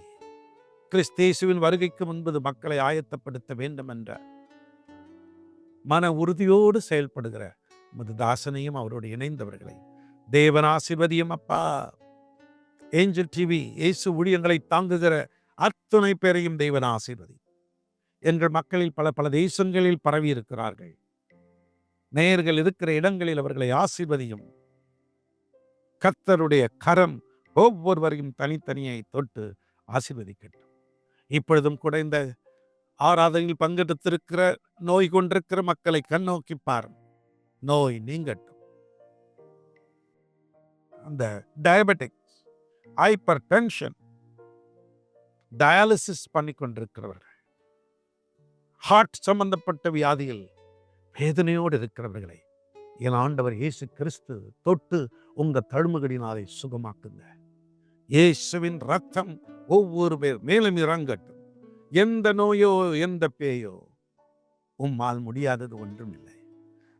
கிறிஸ்தேசுவின் வருகைக்கு முன்பது மக்களை ஆயத்தப்படுத்த வேண்டும் என்ற மன உறுதியோடு செயல்படுகிற முது தாசனையும் அவரோடு இணைந்தவர்களை தேவன் ஆசீர்வதியும் அப்பா. ஏஞ்சல் டிவி இயேசு ஊழியங்களை தாங்குகிற அத்துணை பேரையும் தேவன் ஆசீர்வதி. எங்கள் மக்களில் பல தேசங்களில் பரவி இருக்கிறார்கள். நேயர்கள் இருக்கிற இடங்களில் அவர்களை ஆசீர்வதியும். கர்த்தருடைய கரம் ஒவ்வொருவரையும் தனித்தனியை தொட்டு ஆசீர்வதிக்கட்டும். இப்பொழுதும் கூட இந்த ஆராதனையில் பங்கெடுத்திருக்கிற நோய் கொண்டிருக்கிற மக்களை கண்ணோக்கி பாரும். நோய் நீங்கட்டும். அந்த டயபெட்டிக்ஸ், ஹைப்பர் டென்ஷன், டயாலிசிஸ் பண்ணி கொண்டிருக்கிறவர்கள், ஹார்ட் சம்பந்தப்பட்ட வியாதியில் வேதனையோடு இருக்கிறவர்களை என் ஆண்டவர் இயேசு கிறிஸ்து தொட்டு உங்க தழும்புகளினாலே சுகமாக்குங்க. இயேசுவின் ரத்தம் ஒவ்வொரு பேர் மேலும் இறங்கட்டும். எந்த நோயோ எந்த பேயோ உம்மால் முடியாதது ஒன்றும் இல்லை.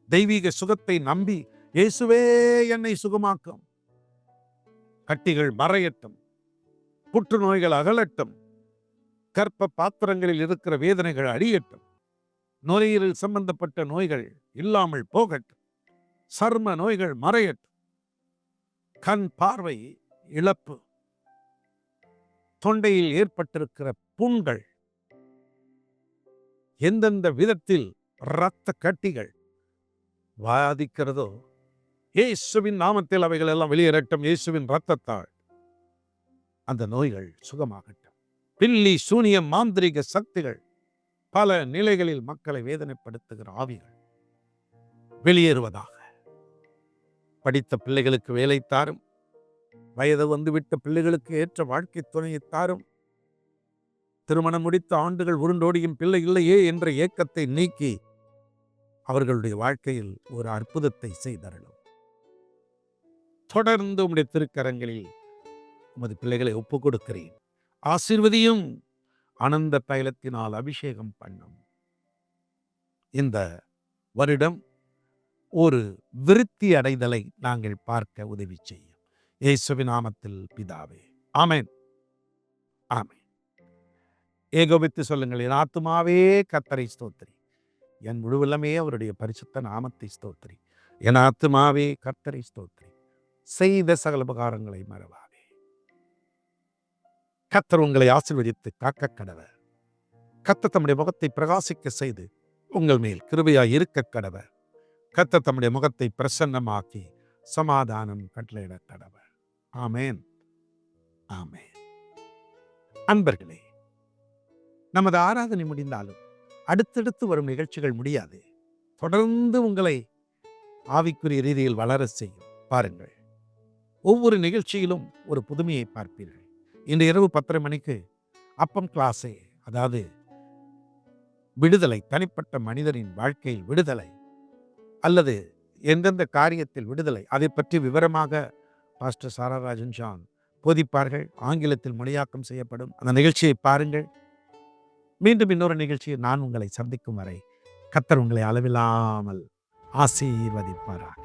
தெய்வீக சுகத்தை நம்பி இயேசுவே என்னை சுகமாக்கும். கட்டிகள் மறையட்டும், புற்றுநோய்கள் அகலட்டும், கர்ப்ப பாத்திரங்களில் இருக்கிற வேதனைகள் அழியட்டும், நுரையீரல் சம்பந்தப்பட்ட நோய்கள் இல்லாமல் போகட்டும், சர்ம நோய்கள் மறையட்டும், கண் பார்வை இழப்பு, தொண்டையில் ஏற்பட்டிருக்கிற புண்கள், எந்தெந்த விதத்தில் இரத்த கட்டிகள் பாதிக்கிறதோ இயேசுவின் நாமத்தில் அவைகள் எல்லாம் வெளியேறட்டும். இயேசுவின் இரத்தத்தால் அந்த நோய்கள் சுகமாகட்டும். பில்லி சூனியம் மாந்திரிக சக்திகள், பல நிலைகளில் மக்களை வேதனைப்படுத்துகிற ஆவிகள் வெளியேறுவதாக. படித்த பிள்ளைகளுக்கு வேலை தாரும். வயது வந்துவிட்ட பிள்ளைகளுக்கு ஏற்ற வாழ்க்கை துணையை தாரும். திருமணம் முடித்த ஆண்டுகள் உருண்டோடியும் பிள்ளை இல்லையே என்ற ஏக்கத்தை நீக்கி அவர்களுடைய வாழ்க்கையில் ஒரு அற்புதத்தை செய்தருளும். தொடர்ந்து உம்முடைய திருக்கரங்களில் உமது பிள்ளைகளை ஒப்புக் கொடுக்கிறேன். ஆசீர்வதியும். ஆனந்த தைலத்தினால் அபிஷேகம் பண்ணும். இந்த வருடம் ஒரு விருத்தி அடைதலை நாங்கள் பார்க்க உதவி செய்யும். இயேசுவின் நாமத்தில் பிதாவே, ஆமென், ஆமென். ஏகோபித்து சொல்லுங்கள். என் ஆத்துமாவே கர்த்தரை ஸ்தோத்திரி, என் முழுவலமே அவருடைய பரிசுத்த நாமத்தை ஸ்தோத்திரி. என் ஆத்துமாவே கர்த்தரை ஸ்தோத்திரி, செய்த சகல உபகாரங்களை மறவாதே. கர்த்தர் உங்களை ஆசீர்வதித்து காக்க கடவர். கர்த்தர் தம்முடைய முகத்தை பிரகாசிக்க செய்து உங்கள் மேல் கிருபையாய் இருக்க கடவர். கர்த்தர் தம்முடைய முகத்தை பிரசன்னமாக்கி சமாதானம் கட்டளையிட கடவர். ஆமென், ஆமென். அன்பர்களே, நமது ஆராதனை முடிந்தாலும் அடுத்தடுத்து வரும் நிகழ்ச்சிகள் முடியாது. தொடர்ந்து உங்களை ஆவிக்குரிய ரீதியில் வளர செய்யும். பாருங்கள், ஒவ்வொரு நிகழ்ச்சியிலும் ஒரு புதுமையை பார்ப்பீர்கள். இன்று இரவு 10:30 மணிக்கு அப்பம் கிளாஸே, அதாவது விடுதலை, தனிப்பட்ட மனிதனின் வாழ்க்கையில் விடுதலை அல்லது எந்தெந்த காரியத்தில் விடுதலை, அதை பற்றி விவரமாக பாஸ்டர் சாராராஜன் ஜான் போதிப்பார்கள். ஆங்கிலத்தில் மொழியாக்கம் செய்யப்படும். அந்த நிகழ்ச்சியை பாருங்கள். மீண்டும் இன்னொரு நிகழ்ச்சியை நான் உங்களை சந்திக்கும் வரை கர்த்தர் உங்களை அளவில்லாமல் ஆசீர்வதிப்பாராக.